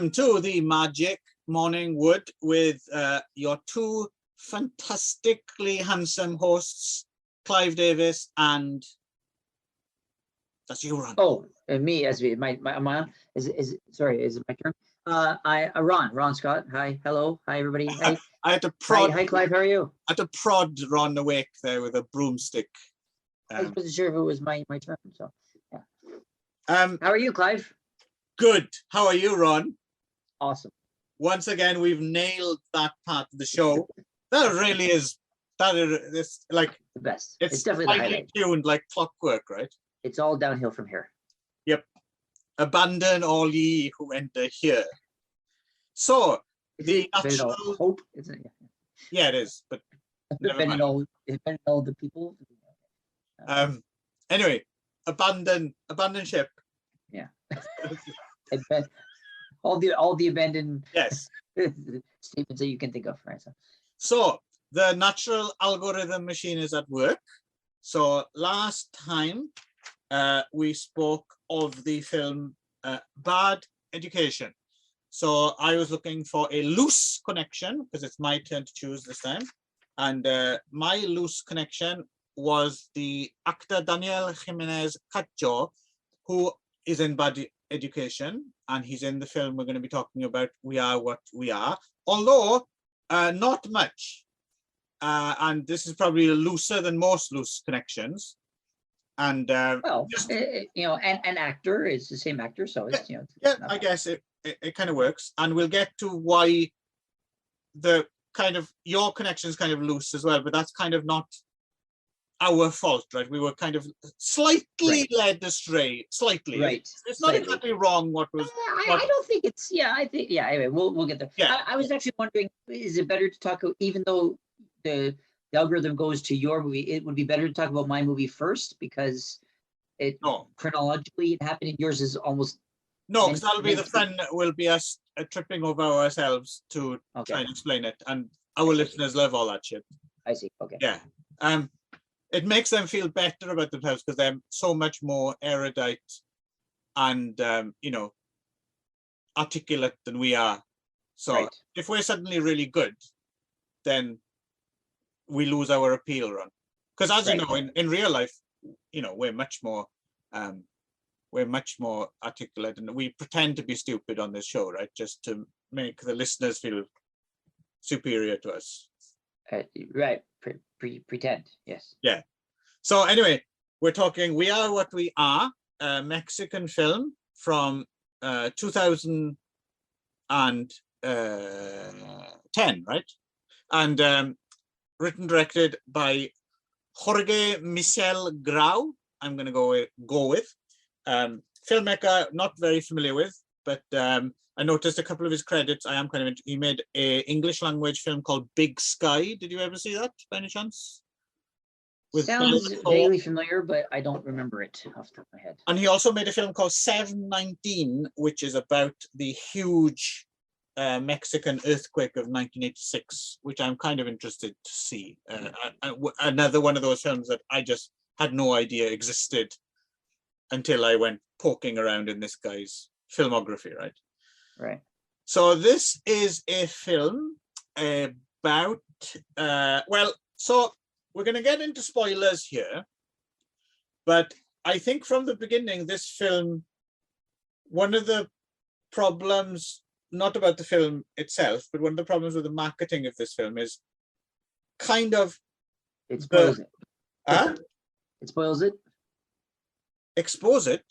Welcome to the Magic Morning Wood with your two fantastically handsome hosts, Clive Davis and that's you, Ron. Oh, and me as my am I on? Sorry, is it my turn? Ron Scott. Hi, hello, hi everybody. Hi. I had to prod. Hi, Clive. How are you? I had to prod Ron awake there with a broomstick. I wasn't sure if it was my turn. So yeah. How are you, Clive? Good. How are you, Ron? Awesome. Once again, we've nailed that part of the show. That really is. It's like the best. It's definitely the highlight. Tuned like clockwork, right? It's all downhill from here. Yep. Abandon all ye who enter here. So the actual hope, isn't it? Yeah, it is. But never mind. All the people. Anyway, abandon ship. Yeah. all the abandoned statements that you can think of, right? So the natural algorithm machine is at work. So last time we spoke of the film Bad Education. So I was looking for a loose connection because it's my turn to choose this time. And my loose connection was the actor Daniel Jimenez Cacho, who is in Bad Education, and he's in the film we're going to be talking about, We Are What We Are, although not much. And this is probably looser than most loose connections. And an actor is the same actor, so it's I guess it kind of works, and we'll get to why the kind of your connection is kind of loose as well, but that's kind of not our fault, right? We were kind of slightly led astray, slightly. Right. It's not exactly wrong. What was? I don't think it's. Yeah, I think. Yeah. Anyway, we'll get there. Yeah. I was actually wondering, is it better to talk, even though the algorithm goes to your movie, it would be better to talk about my movie first because chronologically it happened, and yours is almost. No, because that'll be the fun. Will be us tripping over ourselves to try and explain it, and our listeners love all that shit. I see. Okay. Yeah. It makes them feel better about themselves because they're so much more erudite and articulate than we are. So if we're suddenly really good, then we lose our appeal, Ron. Because as you know, in real life, we're much more articulate, and we pretend to be stupid on this show, right? Just to make the listeners feel superior to us. Right. Pretend, yes. Yeah. So anyway, we're talking We Are What We Are, a Mexican film from 2010, right? And written, directed by Jorge Michel Grau. I'm going to go with filmmaker not very familiar with, but I noticed a couple of his credits. I am kind of he made a English language film called Big Sky. Did you ever see that by any chance? Sounds vaguely familiar, but I don't remember it off the top of my head. And he also made a film called 719, which is about the huge Mexican earthquake of 1986, which I'm kind of interested to see. Another one of those films that I just had no idea existed until I went poking around in this guy's filmography, right? Right. So this is a film about, so we're going to get into spoilers here, but I think from the beginning, this film, one of the problems, not about the film itself, but one of the problems with the marketing of this film is kind of... It spoils it. It spoils it? Expose it?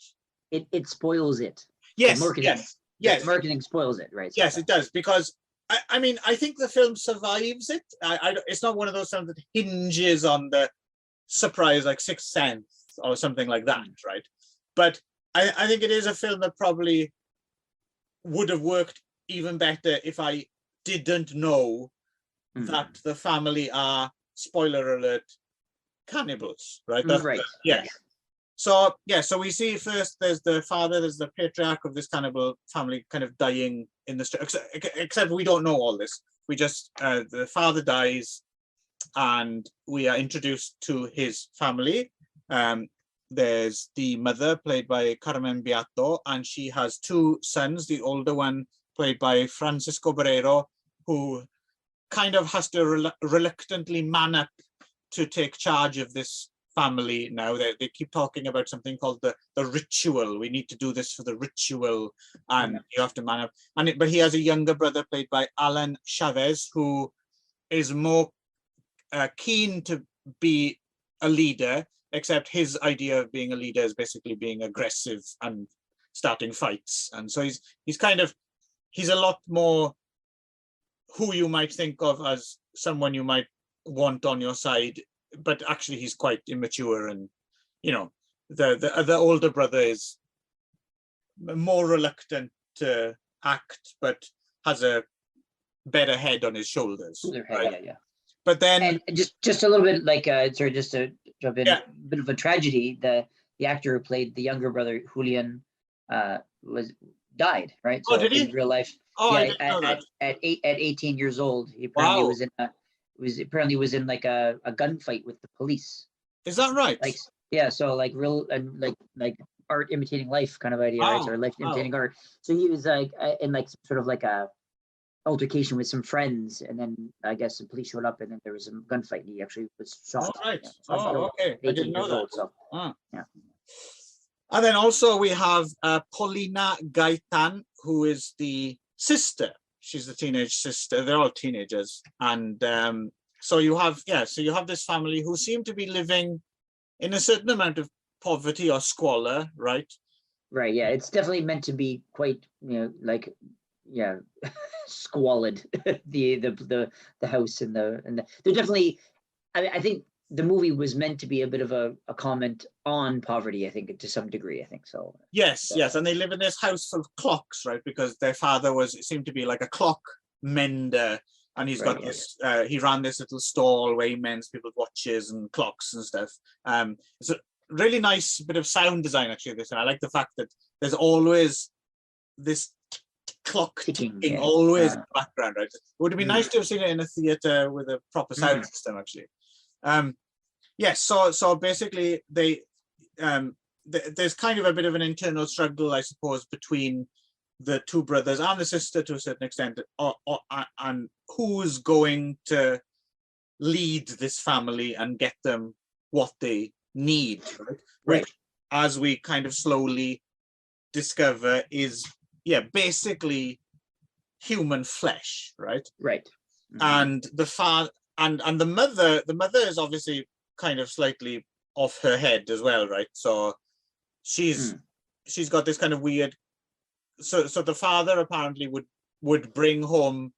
It spoils it. Yes, yes. Marketing spoils it, right? Yes, it does, because I mean, I think the film survives it. It's not one of those films that hinges on the surprise, like Sixth Sense or something like that, right? But I think it is a film that probably would have worked even better if I didn't know that the family are, spoiler alert, cannibals, right? So we see first there's the father, there's the patriarch of this cannibal family kind of dying in the street, except we don't know all this. We just, the father dies and we are introduced to his family. There's the mother played by Carmen Beato, and she has two sons. The older one played by Francisco Barrero, who kind of has to reluctantly man up to take charge of this family now. They keep talking about something called the ritual. We need to do this for the ritual, and you have to man up. But he has a younger brother played by Alan Chavez, who is more keen to be a leader, except his idea of being a leader is basically being aggressive and starting fights. And so he's a lot more who you might think of as someone you might want on your side, but actually he's quite immature, and the older brother is more reluctant to act, but has a better head on his shoulders. Right? Yeah. But then, and just a little bit like sorry, just to jump in, a bit of a tragedy. The actor who played the younger brother, Julian, died. Right. So did he? In real life. Oh, I didn't know that. At 18 years old, he apparently was in like a gunfight with the police. Is that right? Like, yeah, so like real and like art imitating life kind of idea, right? Or life imitating art. So he was like in like sort of like a altercation with some friends, and then I guess the police showed up, and then there was a gunfight, and he actually was shot. Oh, right. Okay. I didn't know that. Old, so, yeah. And then also we have Paulina Gaitan, who is the sister. She's the teenage sister. They're all teenagers, and so you have this family who seem to be living in a certain amount of poverty or squalor, right? Right. Yeah, it's definitely meant to be quite, squalid. the house and they're definitely. I think the movie was meant to be a bit of a comment on poverty, I think, to some degree, I think so. Yes, and they live in this house full of clocks, right? Because their father seemed to be like a clock mender, and he's got this, he ran this little stall where he mends people's watches and clocks and stuff. It's a really nice bit of sound design, actually. I like the fact that there's always this clock ticking always in the background, right? It would have been nice to have seen it in a theater with a proper sound system, actually. Yes, so basically there's kind of a bit of an internal struggle, I suppose, between the two brothers and the sister to a certain extent, and who's going to lead this family and get them what they need, right? Which, as we kind of slowly discover, is basically human flesh, right? Right. And the father and the mother is obviously kind of slightly off her head as well, right? So she's got this kind of weird. So the father apparently would bring home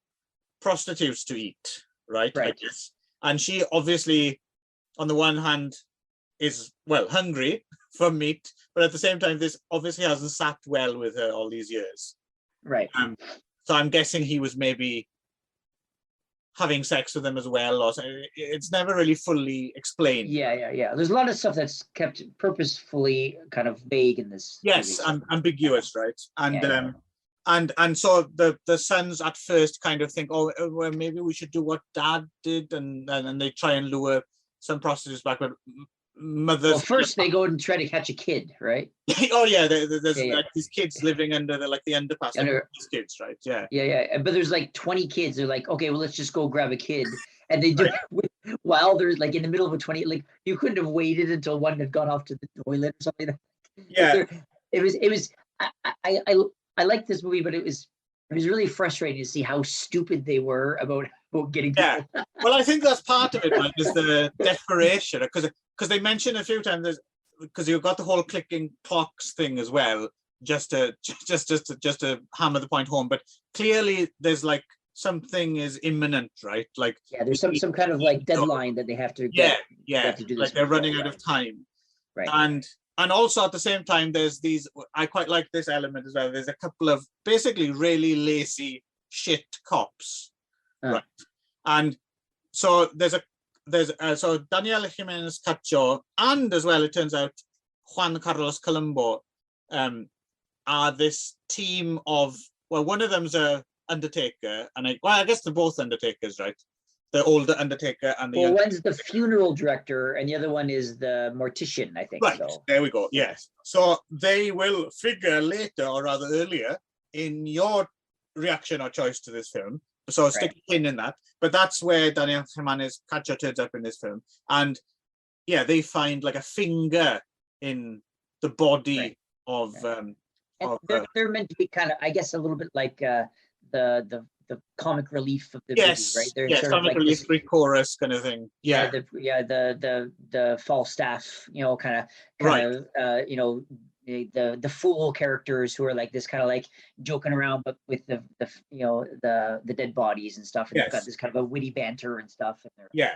prostitutes to eat, right? I guess. And she obviously, on the one hand, is hungry for meat, but at the same time, this obviously hasn't sat well with her all these years. Right. So I'm guessing he was maybe having sex with them as well, or it's never really fully explained. Yeah. There's a lot of stuff that's kept purposefully kind of vague in this. Yes, and ambiguous, right? And so the sons at first kind of think, oh, well, maybe we should do what dad did, and they try and lure some prostitutes back, but mothers. Well, first they go and try to catch a kid, right? Oh yeah, there's like these kids living under the underpass. These kids, right? Yeah. But there's like 20 kids. They're like, okay, well, let's just go grab a kid, and they do it while they're like in the middle of a 20. Like, you couldn't have waited until one had gone off to the toilet or something. Yeah, it was. I liked this movie, but it was really frustrating to see how stupid they were about getting people. Yeah. Well, I think that's part of it, right? Is the desperation, because they mentioned a few times, because you've got the whole clicking clocks thing as well, just to hammer the point home. But clearly, there's like something is imminent, right? Like there's some kind of like deadline that they have to get. Yeah. To do like they're running out of time, right? And also at the same time, there's these. I quite like this element as well. There's a couple of basically really lazy shit cops, right? And so so Daniel Jimenez Cacho, and as well, it turns out Juan Carlos Colombo are this team of, one of them's a undertaker, and I guess they're both undertakers, right? The older undertaker and the one's the funeral director, and the other one is the mortician, I think. Right, so. There we go. Yes, so they will figure later, or rather earlier, in your reaction or choice to this film. So stick a pin in that. But that's where Daniel Jimenez Cacho turns up in this film. And yeah, they find like a finger in the body of they're meant to be kind of, I guess, a little bit like the comic relief of the movie, right? They're sort comic of like relief, pre-chorus kind of thing. The Falstaff, kind of you know, the fool characters who are like this kind of like joking around, but with the dead bodies and stuff, and they've got this kind of a witty banter and stuff. And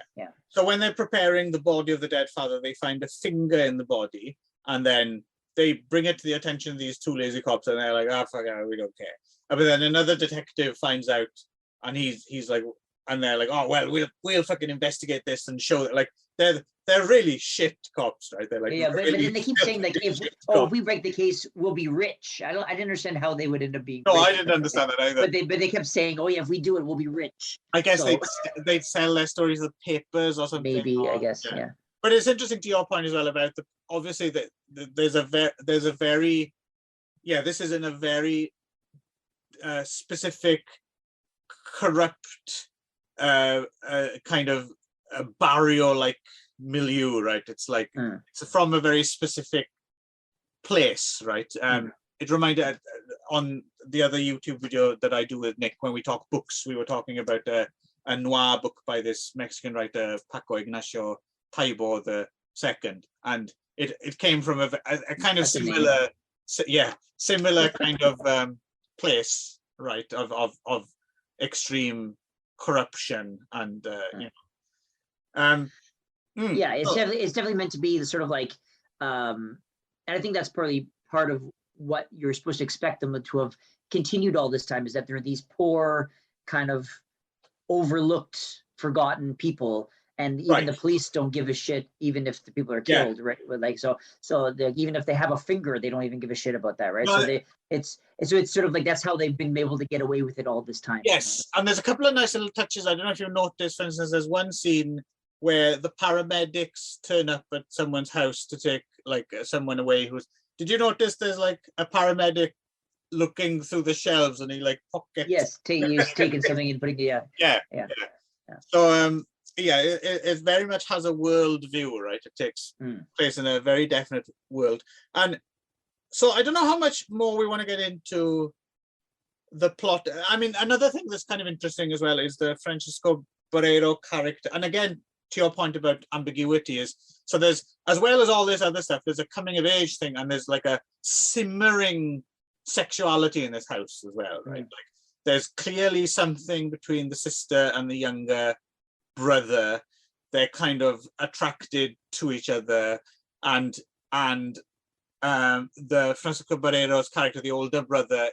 So when they're preparing the body of the dead father, they find a finger in the body, and then they bring it to the attention of these two lazy cops, and they're like, "Ah, fuck it, we don't care." But then another detective finds out, and he's like, and they're like, "Oh well, we'll fucking investigate this and show that." Like they're really shit cops, right? They're like, but then they keep saying like, if we break the case, we'll be rich. I didn't understand how they would end up being. No, I didn't understand that either. But they kept saying, "Oh yeah, if we do it, we'll be rich." I guess they'd sell their stories of papers or something. Maybe, I guess, yeah. But it's interesting to your point as well about obviously that this is in a very specific corrupt kind of barrio-like milieu, right? It's like it's from a very specific place, right? It reminded on the other YouTube video that I do with Nick when we talk books, we were talking about a noir book by this Mexican writer Paco Ignacio Taibo II, and it came from a kind of similar kind of place, right, of extreme corruption and it's definitely meant to be the sort of like and I think that's partly part of what you're supposed to expect them to have continued all this time, is that they're these poor kind of overlooked, forgotten people, and even the police don't give a shit even if the people are killed, right? Like even if they have a finger, they don't even give a shit about that, right? So it's sort of like that's how they've been able to get away with it all this time. Yes, and there's a couple of nice little touches. I don't know if you've noticed, for instance, there's one scene where the paramedics turn up at someone's house to take like someone away who's. Did you notice there's like a paramedic looking through the shelves and he like pockets? Yes, he's taking something and putting So it very much has a world view, right? It takes place in a very definite world, and so I don't know how much more we want to get into the plot. I mean, another thing that's kind of interesting as well is the Francisco Barrero character, and again, to your point about ambiguity, is so there's, as well as all this other stuff, there's a coming of age thing, and there's like a simmering sexuality in this house as well, right? Like there's clearly something between the sister and the younger brother. They're kind of attracted to each other, and the Francisco Barrero's character, the older brother,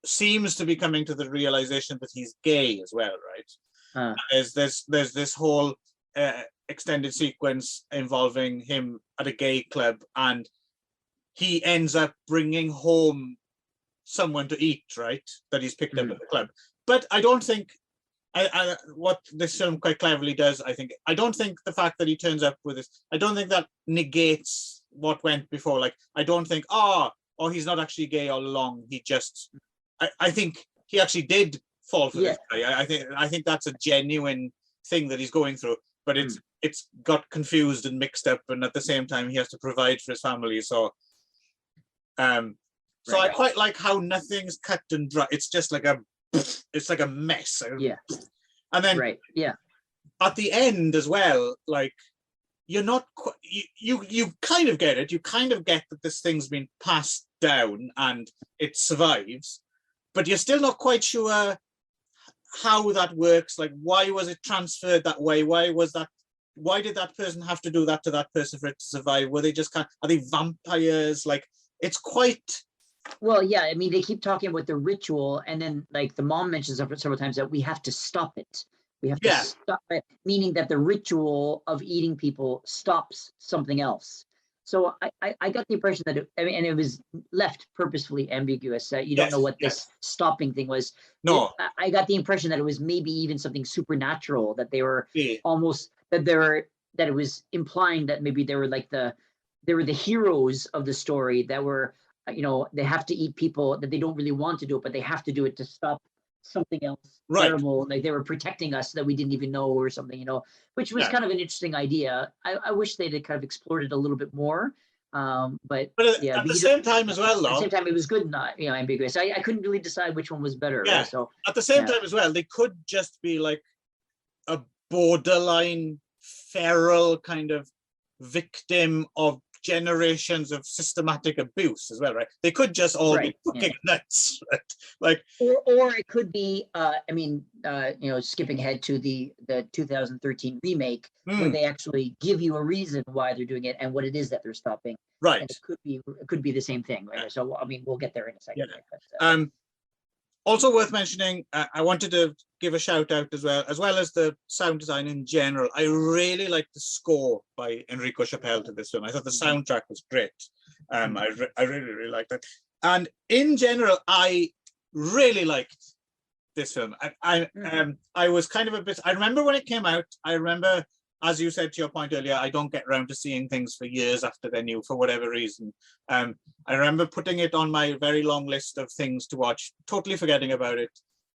seems to be coming to the realization that he's gay as well, right? There's this whole extended sequence involving him at a gay club, and he ends up bringing home someone to eat, right? That he's picked up at the club. But I don't think what this film quite cleverly does, I don't think the fact that he turns up with this, I don't think that negates what went before. Like, I don't think, he's not actually gay all along. He just, I think he actually did fall for this guy. I think that's a genuine thing that he's going through, but it's got confused and mixed up, and at the same time he has to provide for his family. So I quite like how nothing's cut and dry. It's just like it's like a mess. And then at the end as well, like you're not you kind of get it. You kind of get that this thing's been passed down and it survives, but you're still not quite sure how that works. Like, why was it transferred that way? Why did that person have to do that to that person for it to survive? Were they just are they vampires? Like, it's quite. Well, yeah, I mean, they keep talking about the ritual, and then like the mom mentions several times that we have to stop it. We have to stop it, meaning that the ritual of eating people stops something else. So I got the impression that and it was left purposefully ambiguous. You don't know what this stopping thing was. No, I got the impression that it was maybe even something supernatural, that they were almost that it was implying that maybe they were the heroes of the story that were they have to eat people that they don't really want to do it, but they have to do it to stop something else Right. terrible. Like they were protecting us that we didn't even know or something, which was kind of an interesting idea. I wish they'd kind of explored it a little bit more. But at the same time as well, though. At the same time, it was good, not ambiguous. I couldn't really decide which one was better. Yeah. Right? So at the same time as well, they could just be like a borderline feral kind of victim of generations of systematic abuse as well, right? They could just all be fucking nuts, right? Like, or it could be, skipping ahead to the 2013 remake, where they actually give you a reason why they're doing it and what it is that they're stopping. Right. And it could be the same thing, right? So I mean, we'll get there in a second. Yeah. Right? But, also worth mentioning, I wanted to give a shout out as well as the sound design in general. I really like the score by Enrico Chappelle to this film. I thought the soundtrack was great. I really liked it. And in general, I really liked this film. I was kind of a bit, I remember when it came out, I remember, as you said to your point earlier, I don't get around to seeing things for years after they're new for whatever reason. I remember putting it on my very long list of things to watch, totally forgetting about it.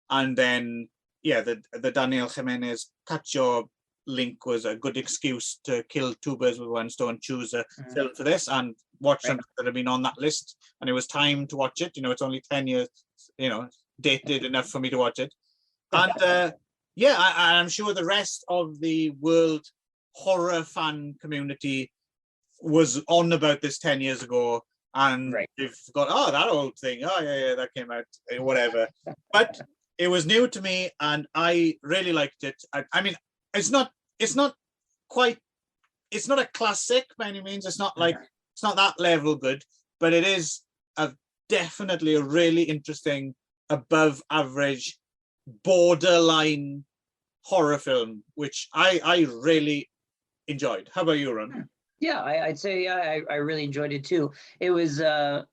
And then, the Daniel Jimenez Cacho link was a good excuse to kill two birds with one stone, choose a film for this and watch something that had been on that list. And it was time to watch it. It's only 10 years, dated enough for me to watch it. And I'm sure the rest of the world horror fan community was on about this 10 years ago, and they've got, that old thing, that came out, whatever. But it was new to me, and I really liked it. I mean, it's not a classic by any means. It's not like, it's not that level good, but it is definitely a really interesting, above average, borderline horror film, which I really enjoyed. How about you, Ron? Yeah, I'd say I really enjoyed it too. It was it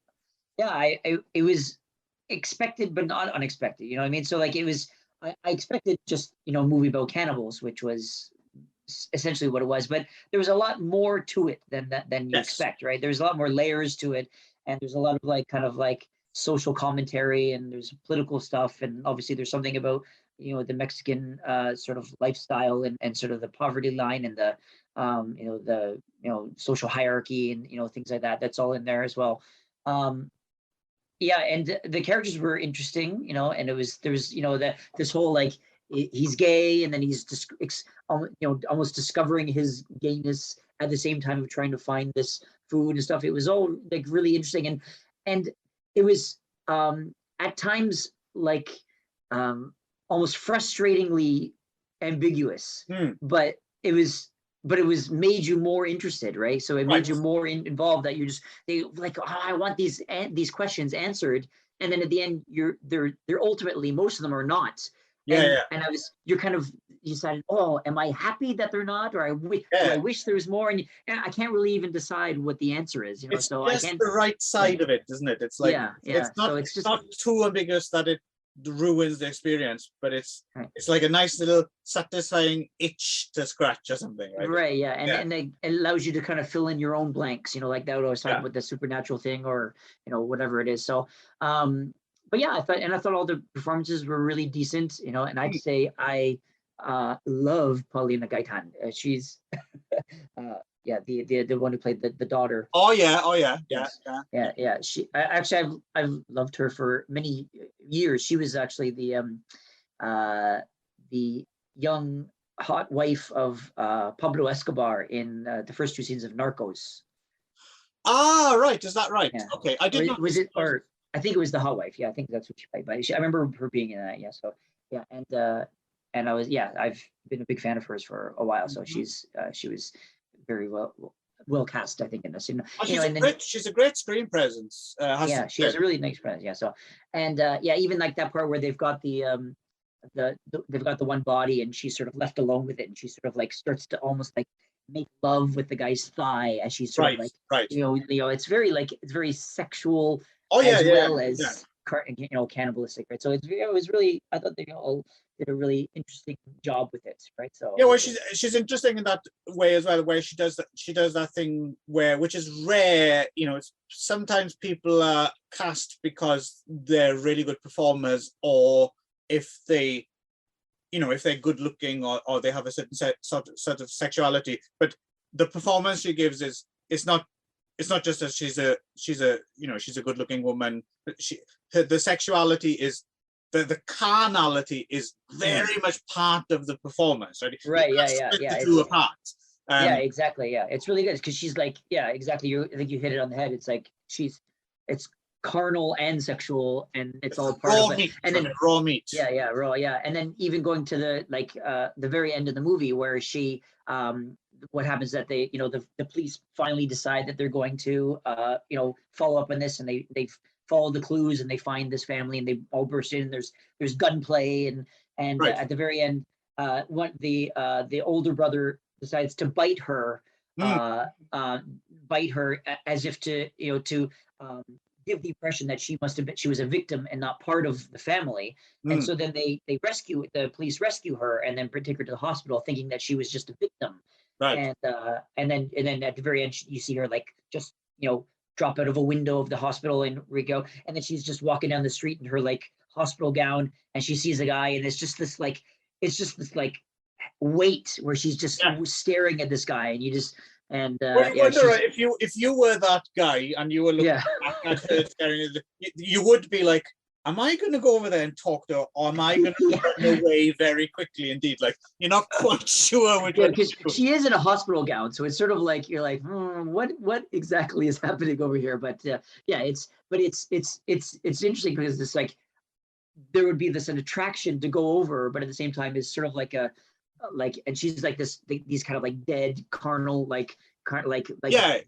was expected but not unexpected. You know what I mean? So like it was, I expected just a movie about cannibals, which was essentially what it was, but there was a lot more to it than you expect, right? There's a lot more layers to it, and there's a lot of social commentary, and there's political stuff, and obviously there's something about the Mexican sort of lifestyle and sort of the poverty line and the the social hierarchy and things like that. That's all in there as well. And the characters were interesting, and there was this whole like he's gay, and then he's almost discovering his gayness at the same time of trying to find this food and stuff. It was all like really interesting, and it was at times like almost frustratingly ambiguous, but it was made you more interested, right? So it made you more involved, that they like, I want these questions answered, and then at the end they're ultimately, most of them are not. And you're kind of, you decided, am I happy that they're not, or do I wish there was more? And I can't really even decide what the answer is, It's so just I can't. the right side of it, isn't it? It's like, it's not, so it's just not too ambiguous that it ruins the experience, but it's like a nice little satisfying itch to scratch or something, right? And it allows you to kind of fill in your own blanks, like that, I was talking about the supernatural thing, or whatever it is. So but I thought all the performances were really decent, and I'd say I love Paulina Gaetan. She's the one who played the daughter. I've loved her for many years. She was actually the young hot wife of Pablo Escobar in the first two scenes of Narcos. Right, is that right? Okay, I did not. Was it, or I think it was the hot wife. I think that's what she played. But I remember her being in that. So and I was I've been a big fan of hers for a while. So she was very well cast, I think, in this. She's a great screen presence. She has a really nice presence. So and even like that part where they've got they've got the one body, and she's sort of left alone with it, and she sort of like starts to almost like make love with the guy's thigh as she's sort of like it's very sexual as cannibalistic, right? So it was really, I thought they all did a really interesting job with it, right? So yeah, well, she's interesting in that way as well, where she does that thing which is rare. Sometimes people are cast because they're really good performers, or if they, if they're good looking, or they have a certain sort of sexuality. But the performance she gives it's not just that she's a good looking woman. The sexuality is. The carnality is very much part of the performance, right? Right. Yeah. The two apart. Yeah, exactly. Yeah, it's really good because she's like, yeah, exactly. I think you hit it on the head. It's like it's carnal and sexual, and it's all part of it. Meat, and then raw meat. Yeah, raw. Yeah, and then even going to the very end of the movie where she, what happens that they, the police finally decide that they're going to, follow up on this, and they follow the clues and they find this family and they all burst in. There's gunplay and Right. At the very end, the older brother decides to bite her, as if to give the impression that she was a victim and not part of the family. And so then the police rescue her and then take her to the hospital, thinking that she was just a victim. Right. And then at the very end, you see her just drop out of a window of the hospital in Rico, and then she's just walking down the street in her hospital gown, and she sees a guy, and it's just this weight where she's just staring at this guy, and you just wonder if you were that guy and you were looking at her staring, you would be like, am I going to go over there and talk to her, or am I going to run away very quickly? Indeed, you're not quite sure. Because she is in a hospital gown, so it's sort of like you're like, what exactly is happening over here? But it's interesting because it's like there would be an attraction to go over, but at the same time, it's sort of and she's like these kind of dead carnal you'd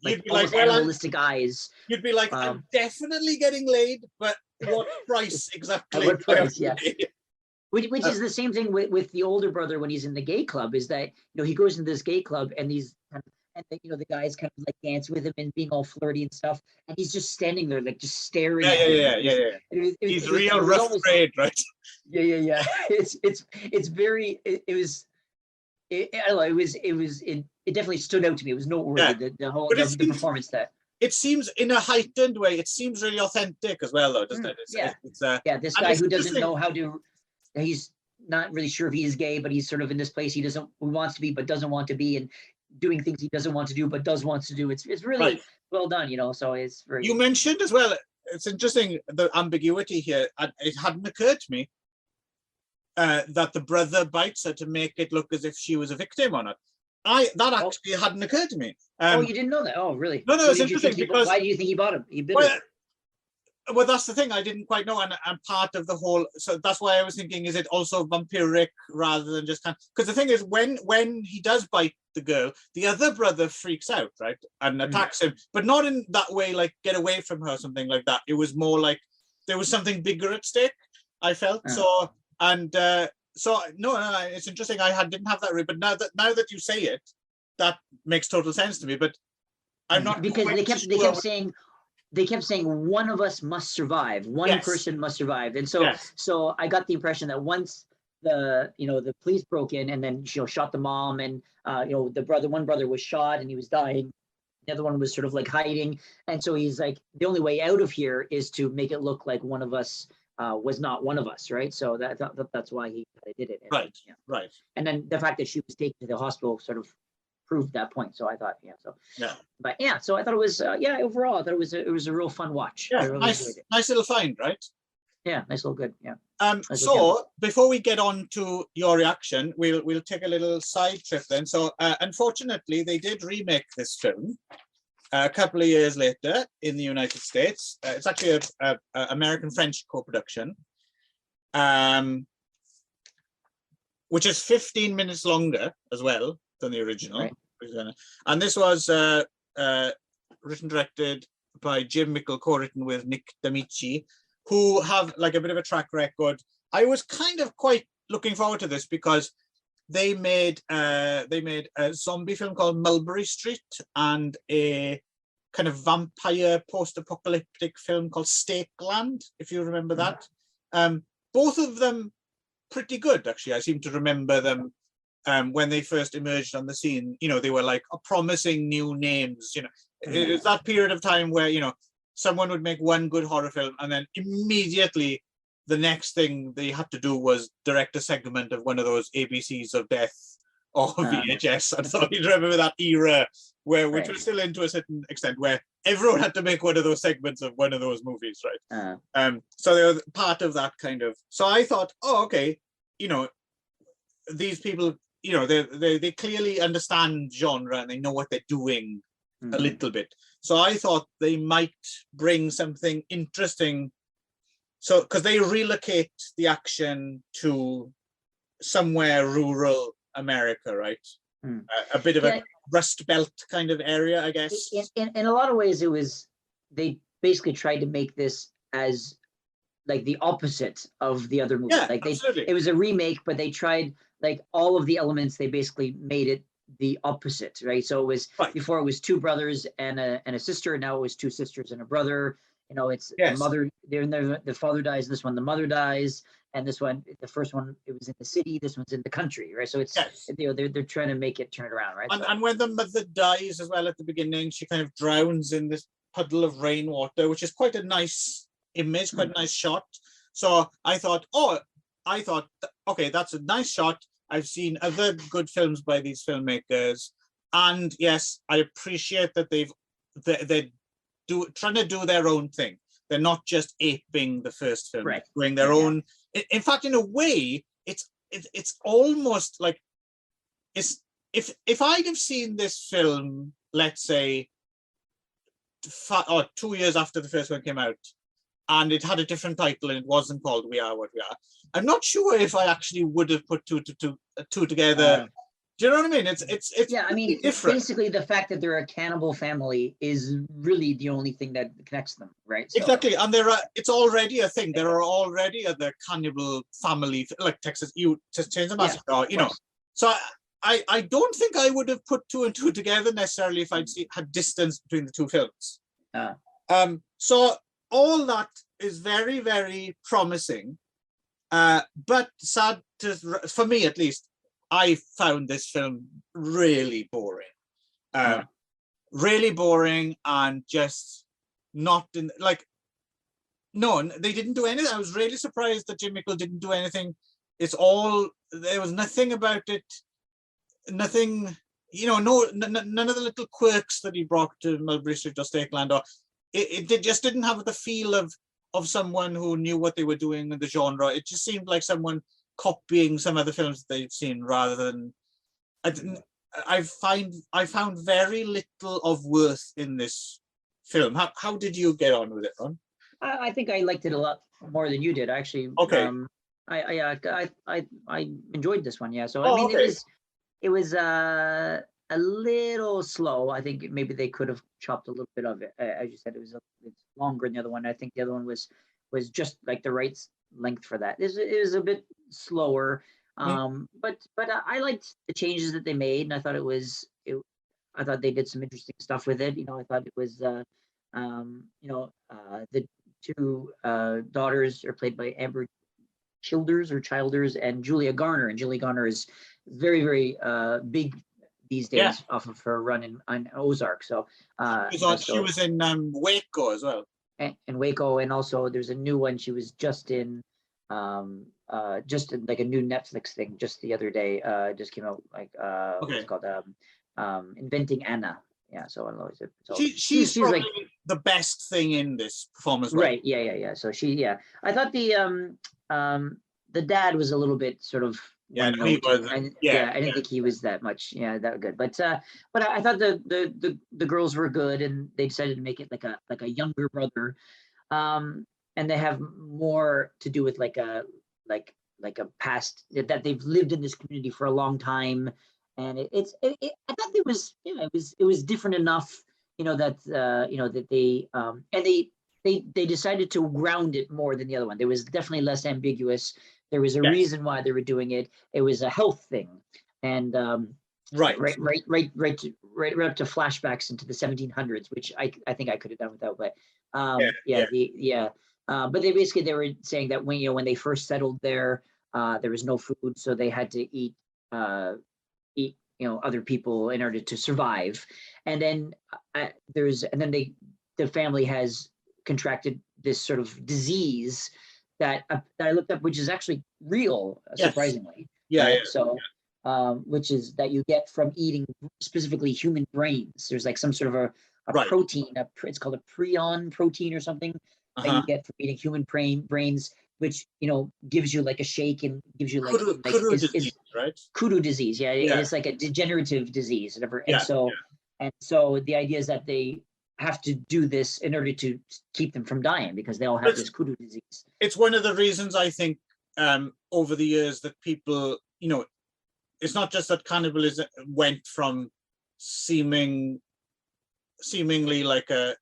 be like, animalistic eyes. You'd be like, I'm definitely getting laid, but what price exactly? At what price? Yeah. Which is the same thing with the older brother when he's in the gay club. Is that he goes into this gay club and the guys kind of dance with him and being all flirty and stuff, and he's just standing there just staring. Yeah. He's real rough trade, right? Yeah. It's very. It definitely stood out to me. It was noteworthy. The whole the performance that. It seems in a heightened way. It seems really authentic as well, though, doesn't it? This guy who doesn't know how to. He's not really sure if he is gay, but he's sort of in this place he wants to be, but doesn't want to be, and doing things he doesn't want to do, but does want to do. It's really well done, So it's very. You mentioned as well. It's interesting the ambiguity here. It hadn't occurred to me that the brother bites her to make it look as if she was a victim or not. That actually hadn't occurred to me. You didn't know that? Oh, really? No, it's interesting because why do you think he bought him? He bit him. Well, that's the thing. I didn't quite know, and part of the whole. So that's why I was thinking: is it also vampiric rather than just because the thing is, when he does bite the girl, the other brother freaks out, right, and attacks him, but not in that way, get away from her, something like that. It was more like there was something bigger at stake. I felt so, and so no, it's interesting. I didn't have that, but now that you say it, that makes total sense to me. But I'm not because they kept saying one of us must survive. One person must survive, and so I got the impression that once the police broke in and then shot the mom, and one brother was shot and he was dying. The other one was sort of hiding, and so he's like, the only way out of here is to make it look like one of us was not one of us, right? So that's why he did it. And, right. And then the fact that she was taken to the hospital sort of proved that point. So I thought, so I thought it was, overall, I thought it was a real fun watch. Yeah, really nice little find, right? Yeah, nice little good. Yeah. So before we get on to your reaction, we'll take a little side trip then. So unfortunately, they did remake this film a couple of years later in the United States. It's actually a American-French co-production, which is 15 minutes longer as well than the original. Right. And this was written, directed by Jim Mickle, co-written with Nick D'Amici, who have a bit of a track record. I was kind of quite looking forward to this because they made a zombie film called Mulberry Street and a kind of vampire post-apocalyptic film called Stakeland, if you remember that. Both of them pretty good, actually. I seem to remember them when they first emerged on the scene. You know, they were like promising new names. You know, it was that period of time where, you know, someone would make one good horror film and then immediately the next thing they had to do was direct a segment of one of those ABCs of Death or VHS. I thought you'd remember that era which was still into a certain extent, where everyone had to make one of those segments of one of those movies, right? So they were part of that kind of. So I thought, oh, okay, you know, these people, you know, they clearly understand genre and they know what they're doing a little bit. So I thought they might bring something interesting. So, because they relocate the action to somewhere rural America, right? A bit of a Rust Belt kind of area, I guess. In a lot of ways, they basically tried to make this as like the opposite of the other movie. Yeah, like absolutely. It was a remake, but they tried like all of the elements. They basically made it the opposite, right? So it was before it was two brothers and a sister, and now it was two sisters and a brother. You know, it's the mother. The father dies. This one, the mother dies, and this one, the first one, it was in the city. This one's in the country, right? So it's you know they're trying to make it turn it around, right? And when the mother dies as well at the beginning, she kind of drowns in this puddle of rainwater, which is quite a nice image, quite a nice shot. So I thought, okay, that's a nice shot. I've seen other good films by these filmmakers, and yes, I appreciate that they're trying to do their own thing. They're not just aping the first film, doing their own. In fact, in a way, it's almost like if I'd have seen this film, let's say, 2 years after the first one came out, and it had a different title and it wasn't called We Are What We Are, I'm not sure if I actually would have put two together. Do you know what I mean? It's I mean, different. Basically, the fact that they're a cannibal family is really the only thing that connects them, right? So, exactly, and it's already a thing. There are already other cannibal family, like Texas Chainsaw Massacre, you know. So I don't think I would have put two and two together necessarily if I'd had distance between the two films. So all that is very, very promising, but sad for me at least. I found this film really boring, really boring, and just not in like. No, they didn't do anything. I was really surprised that Jim Mickle didn't do anything. There was nothing about it. Nothing, you know, none of the little quirks that he brought to Mulberry Street or Stakeland, or it just didn't have the feel of someone who knew what they were doing in the genre. It just seemed like someone copying some other films that they've seen rather than. I found very little of worth in this film. How did you get on with it, Ron? I think I liked it a lot more than you did, actually. Okay. I enjoyed this one. Yeah. So I mean, it was a little slow. I think maybe they could have chopped a little bit of it. As you said, it's longer than the other one. I think the other one was just like the right length for that. It was a bit slower, but I liked the changes that they made, and I thought I thought they did some interesting stuff with it. You know, I thought it was the two daughters are played by Amber Childers and Julia Garner, and Julia Garner is very, very big these days off of her run on Ozark. So she was in Waco as well. And Waco, and also there's a new one she was just in like a new Netflix thing just the other day. Just came out like what's it called Inventing Anna. Yeah, so I don't know. So she's probably like the best thing in this performance. Right? Yeah. So I thought the dad was a little bit sort of. Yeah, he was. I didn't think he was that much. Yeah, that good. But I thought the girls were good, and they decided to make it like a younger brother, and they have more to do with like a past that they've lived in this community for a long time, and I thought it was different enough, you know, that that they and they decided to ground it more than the other one. There was definitely less ambiguous. There was a reason why they were doing it. It was a health thing, and right up to flashbacks into the 1700s, which I think I could have done without. But but they were saying that when they first settled there, there was no food, so they had to eat other people in order to survive. And then the family has contracted this sort of disease that I looked up, which is actually real, surprisingly. Yeah, right? yeah. So, which is that you get from eating specifically human brains. There's like some sort of a protein, it's called a prion protein or something that you get from eating human brains, which gives you like a shake and gives you kudu disease, right? Kudu disease, it's like a degenerative disease, whatever. And so the idea is that they have to do this in order to keep them from dying because they all have this kudu disease. It's one of the reasons I think over the years that people, it's not just that cannibalism went from seemingly like a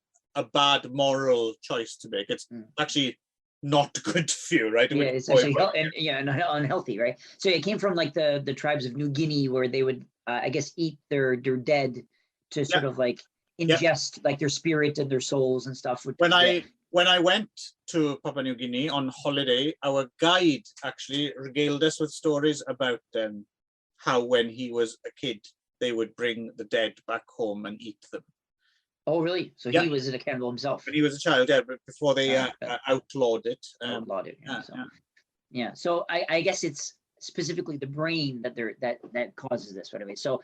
bad moral choice to make. It's actually not good for you, right? It's actually unhealthy, right? So it came from like the tribes of New Guinea, where they would, I guess, eat their dead to sort of like ingest like their spirit and their souls and stuff. When I went to Papua New Guinea on holiday, our guide actually regaled us with stories about how when he was a kid, they would bring the dead back home and eat them. Oh, really? So he was a cannibal himself. When he was a child, but before they outlawed it. So I guess it's specifically the brain that causes this, right? So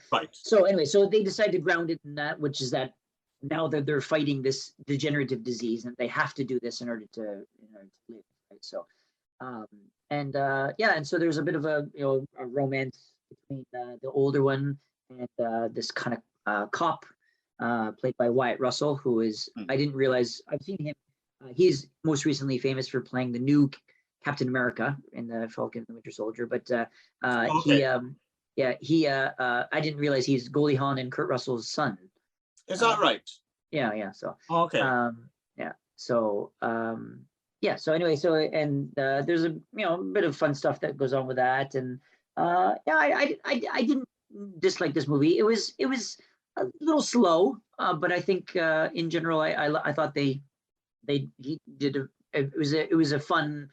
they decide to ground it in that, which is that now that they're fighting this degenerative disease, and they have to do this in order to live, right? So, and so there's a bit of a romance between the older one and this kind of cop played by Wyatt Russell, who is I didn't realize I've seen him. He's most recently famous for playing the new Captain America in the Falcon and the Winter Soldier, but I didn't realize he's Goldie Hawn and Kurt Russell's son. Is that right? Yeah. So okay. So anyway, and there's a bit of fun stuff that goes on with that, and I didn't dislike this movie. It was a little slow, but I think in general I thought he did it was a fun.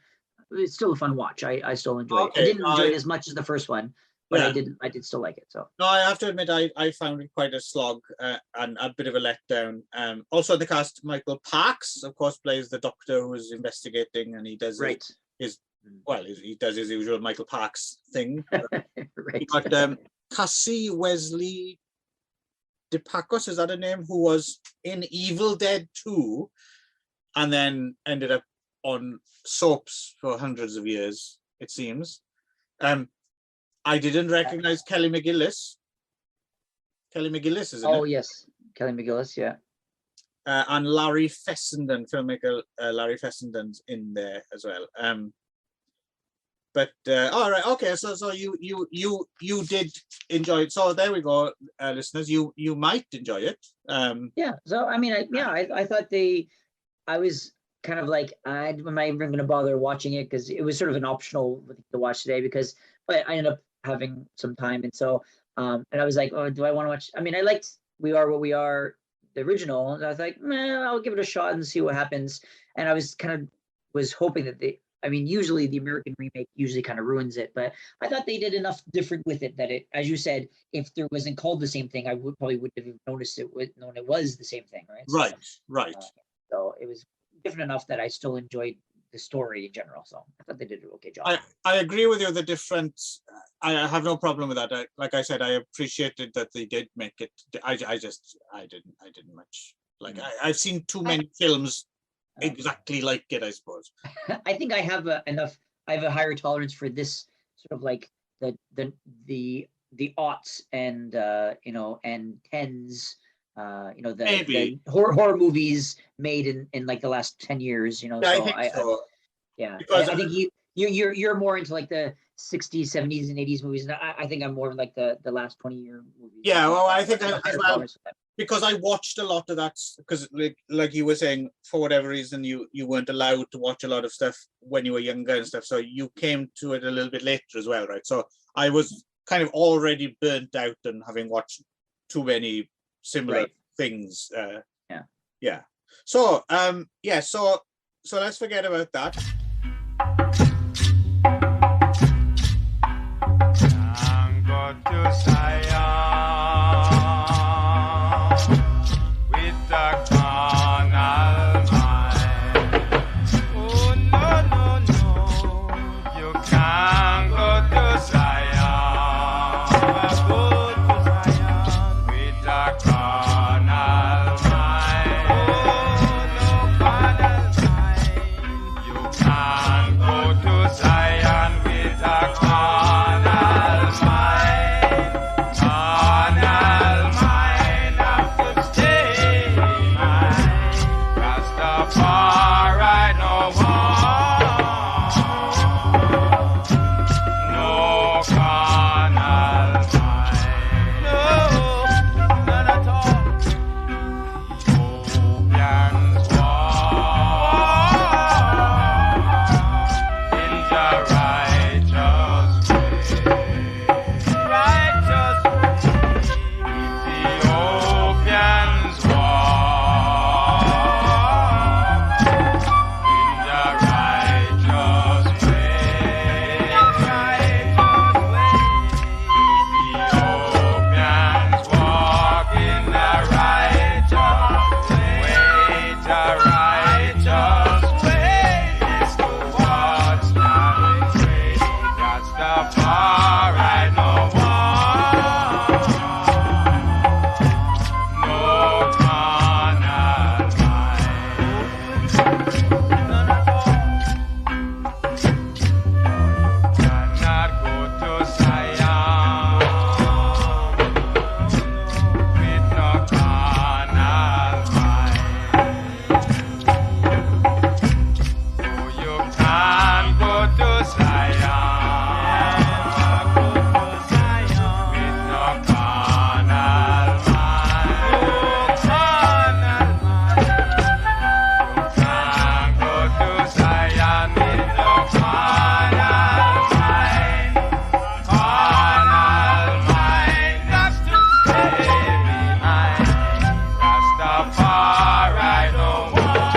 It's still a fun watch. I still enjoy it. I didn't enjoy it as much as the first one, but I did still like it. So no, I have to admit I found it quite a slog and a bit of a letdown. Also in the cast, Michael Parks, of course, plays the doctor who is investigating, and he does he does his usual Michael Parks thing. Right. But Cassie Wesley DePacos, is that a name? Who was in Evil Dead 2 and then ended up on soaps for hundreds of years, it seems. I didn't recognize Kelly McGillis. Kelly McGillis, isn't it? Oh, yes. Kelly McGillis, yeah. And Larry Fessenden, filmmaker Larry Fessenden's in there as well. But all right, okay. So you did enjoy it. So there we go, listeners. You might enjoy it. So I mean, I thought I was kind of like, am I even going to bother watching it, because it was sort of an optional to watch today, but I ended up having some time, and so and I was like, oh, do I want to watch? I mean, I liked We Are What We Are, the original, and I was like, I'll give it a shot and see what happens. And I was hoping that usually the American remake usually kind of ruins it, but I thought they did enough different with it that it, as you said, if there wasn't called the same thing, I wouldn't have noticed it, known it was the same thing, right? Right. So it was different enough that I still enjoyed the story in general. So I thought they did an okay job. I agree with you. The difference, I have no problem with that. Like I said, I appreciated that they did make it. I didn't much like. I've seen too many films exactly like it, I suppose. I think I have I have a higher tolerance for this sort of like the aughts and and tens, the horror movies made in like the last 10 years, Yeah, so I think so. Because I think you're more into like the 60s, 70s, and 80s movies, and I think I'm more of like the last 20-year movies. Yeah, well, I think as well, because I watched a lot of that, because like you were saying, for whatever reason, you weren't allowed to watch a lot of stuff when you were younger and stuff, so you came to it a little bit later as well, right? So I was kind of already burnt out and having watched too many similar things. So so let's forget about that. with the carnal mind. Oh no, no, no, you can't go to Zion. Go to Zion with the carnal mind. Oh no, carnal mind. You can't go to Zion with the carnal mind. Carnal mind have to stay mine. Rastafari no want no carnal mind. No, none at all. Ethiopians walk in the righteous way. Righteous way. Ethiopians walk in the righteous way. Righteous way. Ethiopians walk in the righteous way. The righteous way is to watch and pray. That's the far right no one. No carnal mind. None at all. Cannot go to Zion with no carnal mind. Oh, you can't go to Zion with no carnal mind. Oh, carnal mind. You can't go to Zion with no carnal mind. Carnal mind got to stay behind. Rastafari no want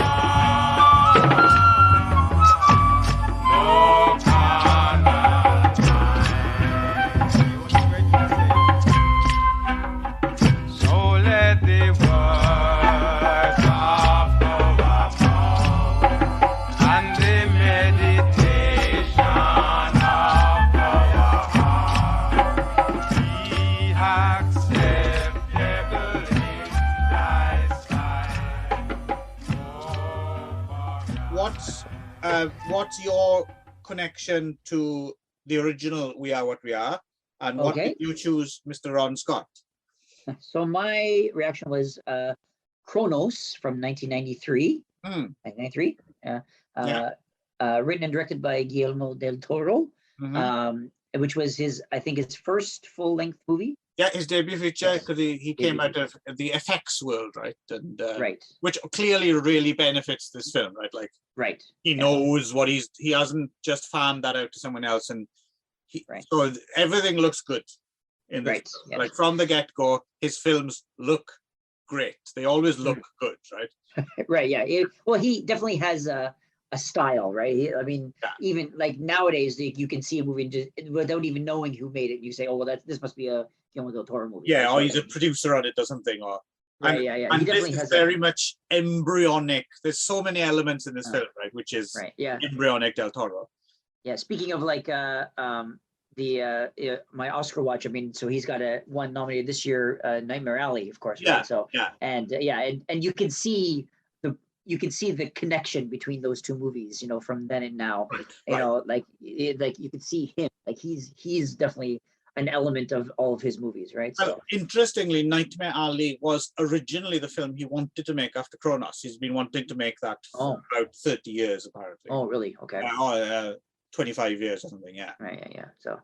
no carnal mind. So let the words of our mouth and the meditation of our heart be acceptable in thy sight. What's your connection to the original We Are What We Are, and what Okay. did you choose, Mr. Ron Scott? So my reaction was CRONOS from 1993. Hmm. 1993. Yeah. Written and directed by Guillermo del Toro, Mhm. which was I think his first full-length movie. Yeah, his debut feature, Yes. because he came Debut out of the FX world, right? And Right, which clearly really benefits this film, right? Like right. he Yeah. knows what he hasn't just farmed that out to someone else, and Right. so everything looks good in this Right, film. yes. Like from the get-go, his films look great. They always look good, right? Right, yeah. Well, he definitely has a style, right? I mean, Yeah. even like nowadays, you can see a movie just without even knowing who made it. You say, "Oh, well, this must be a Guillermo del Toro movie." Yeah, right? or So, he's a producer on it or something, or right, yeah. He and this definitely is has very much embryonic. There's so many elements in this Oh. film, right? Which is right, yeah. embryonic Del Toro. Yeah, speaking of like my Oscar watch, I mean, so he's got one nominated this year, Nightmare Alley, of course, Yeah, right? So yeah. and and you can see the connection between those two movies, from then and now. Right. Like you can see him, like he's definitely an element of all of his movies, right? Well, So interestingly, Nightmare Alley was originally the film he wanted to make after CRONOS. He's been wanting to make that for about 30 years, apparently. oh, really? Okay. 25 years or something, yeah. Right, yeah. So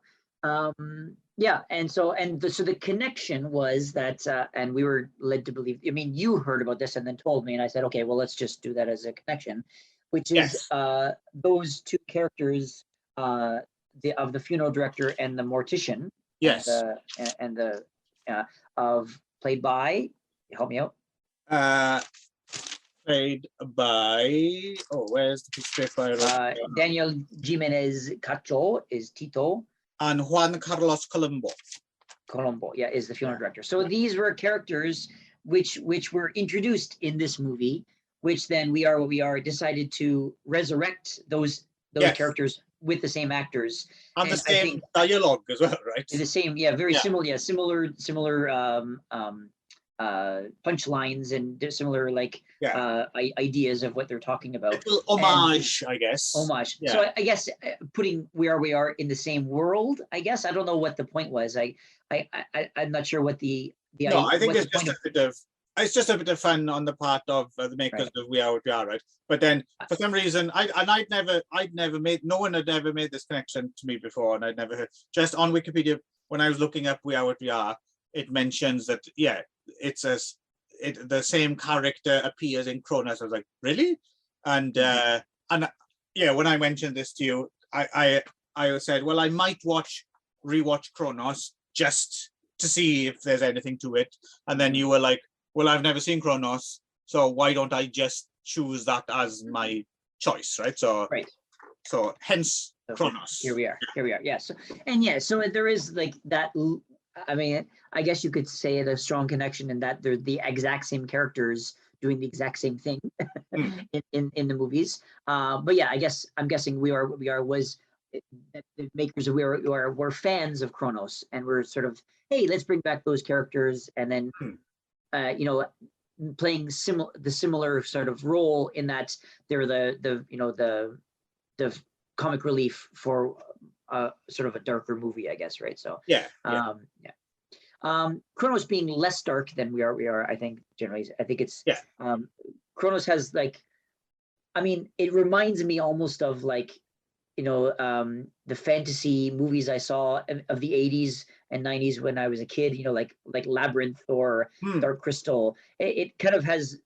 yeah, so the connection was that and we were led to believe, I mean, you heard about this and then told me, and I said, okay, well, let's just do that as a connection, which is those two characters, of the funeral director and the mortician. Yes. And the played by, help me out. Played by, where's the piece of paper? Daniel Jimenez Cacho is Tito. And Juan Carlos Colombo. Colombo, yeah, is the funeral director. So these were characters which were introduced in this movie, which then We Are What We Are decided to resurrect those Yes. characters with the same actors. And the And I same think dialogue as well, right? the same, yeah, very Yeah. similar punchlines and similar like ideas of what they're talking about. Little homage, I guess. Homage. Yeah. So I guess putting We Are in the same world, I guess. I don't know what the point was. I'm not sure what the No, I think what it's just a bit of fun on the part of the makers of We Are What We Are, right? But then for some reason, no one had ever made this connection to me before, and I'd never heard. Just on Wikipedia, when I was looking up We Are What We Are, it mentions that the same character appears in CRONOS. I was like, really? And when I mentioned this to you, I said, well, I might rewatch CRONOS just to see if there's anything to it. And then you were like, well, I've never seen CRONOS, so why don't I just choose that as my choice, right? So hence CRONOS. Here we are. Yeah. So there is like that. I mean, I guess you could say a strong connection in that they're the exact same characters doing the exact same thing in the movies. But yeah, I'm guessing We Are What We Are was the makers of We Are What We Are were fans of CRONOS, and we're sort of, hey, let's bring back those characters, and then playing the similar sort of role in that they're the comic relief for sort of a darker movie, I guess, right? So CRONOS being less dark than We Are, I think generally, I think it's CRONOS has like, I mean, it reminds me almost of like, the fantasy movies I saw of the 80s and 90s when I was a kid, like Labyrinth or Dark Crystal. It kind of has,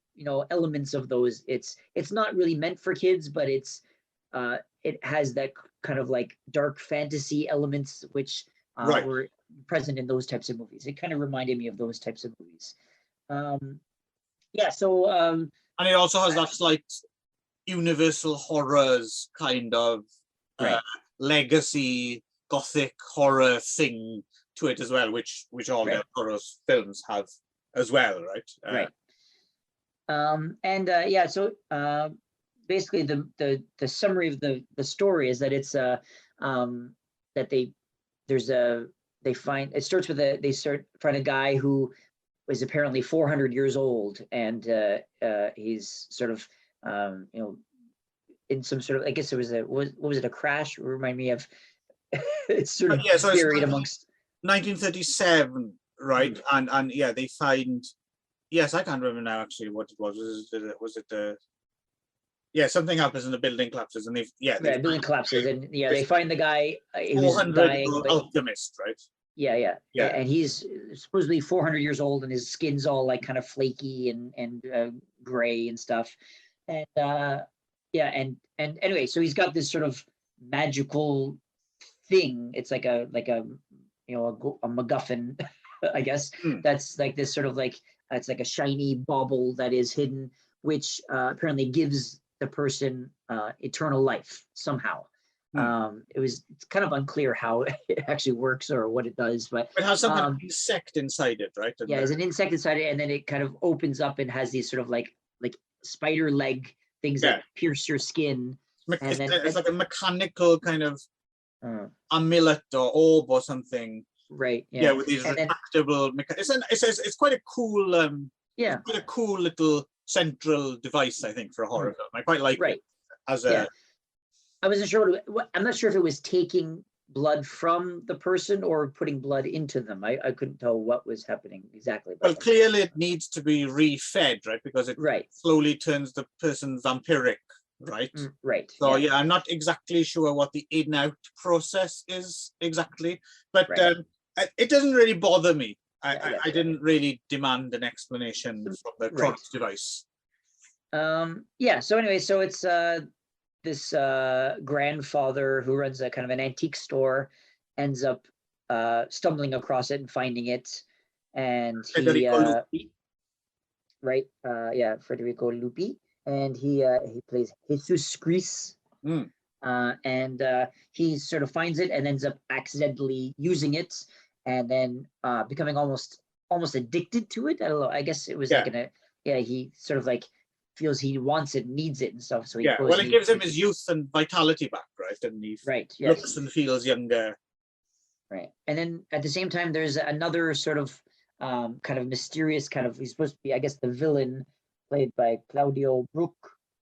elements of those. It's not really meant for kids, but it has that kind of like dark fantasy elements, which were present in those types of movies. It kind of reminded me of those types of movies. And it also has that slight Universal Horrors kind of legacy gothic horror thing to it as well, which all the horror films have as well, right? So basically the summary of the story is that it's they find a guy who was apparently 400 years old, and he's sort of in some sort of, I guess it was what was it, a crash? Remind me of it's sort of buried amongst 1937, right? And they find, I can't remember now actually what it was. Was it something happens and the building collapses, and the building collapses, and they find the guy who's 400-year-old alchemist, right? Yeah, and he's supposedly 400 years old, and his skin's all like kind of flaky and gray and stuff, and and anyway, so he's got this sort of magical thing. It's like a MacGuffin, I guess. That's like this sort of like, it's like a shiny bauble that is hidden, which apparently gives the person eternal life somehow. It's kind of unclear how it actually works or what it does, but it has some kind of insect inside it, right? And there's an insect inside it, and then it kind of opens up and has these sort of like spider leg things that pierce your skin. It's like a mechanical kind of amulet or orb or something, right? With these retractable. It's quite a cool, quite a cool little central device, I think, for a horror film. I quite like it as a. I wasn't sure I'm not sure if it was taking blood from the person or putting blood into them. I couldn't tell what was happening exactly. Well, clearly it needs to be re-fed, right? Because it slowly turns the person vampiric, right? Right. So I'm not exactly sure what the in-out process is exactly, but it doesn't really bother me. I didn't really demand an explanation from the CRONOS device. So anyway, so it's this grandfather who runs a kind of an antique store ends up stumbling across it and finding it, and he Federico Lupi, and he plays Jesus Gris, and he sort of finds it and ends up accidentally using it, and then becoming almost addicted to it. I don't know. I guess it was like he sort of like feels he wants it, needs it, and stuff. So he goes. Well, it gives him his youth and vitality back, right? And he looks and feels younger. Right, and then at the same time, there's another sort of kind of mysterious he's supposed to be, I guess, the villain played by Claudio Brook,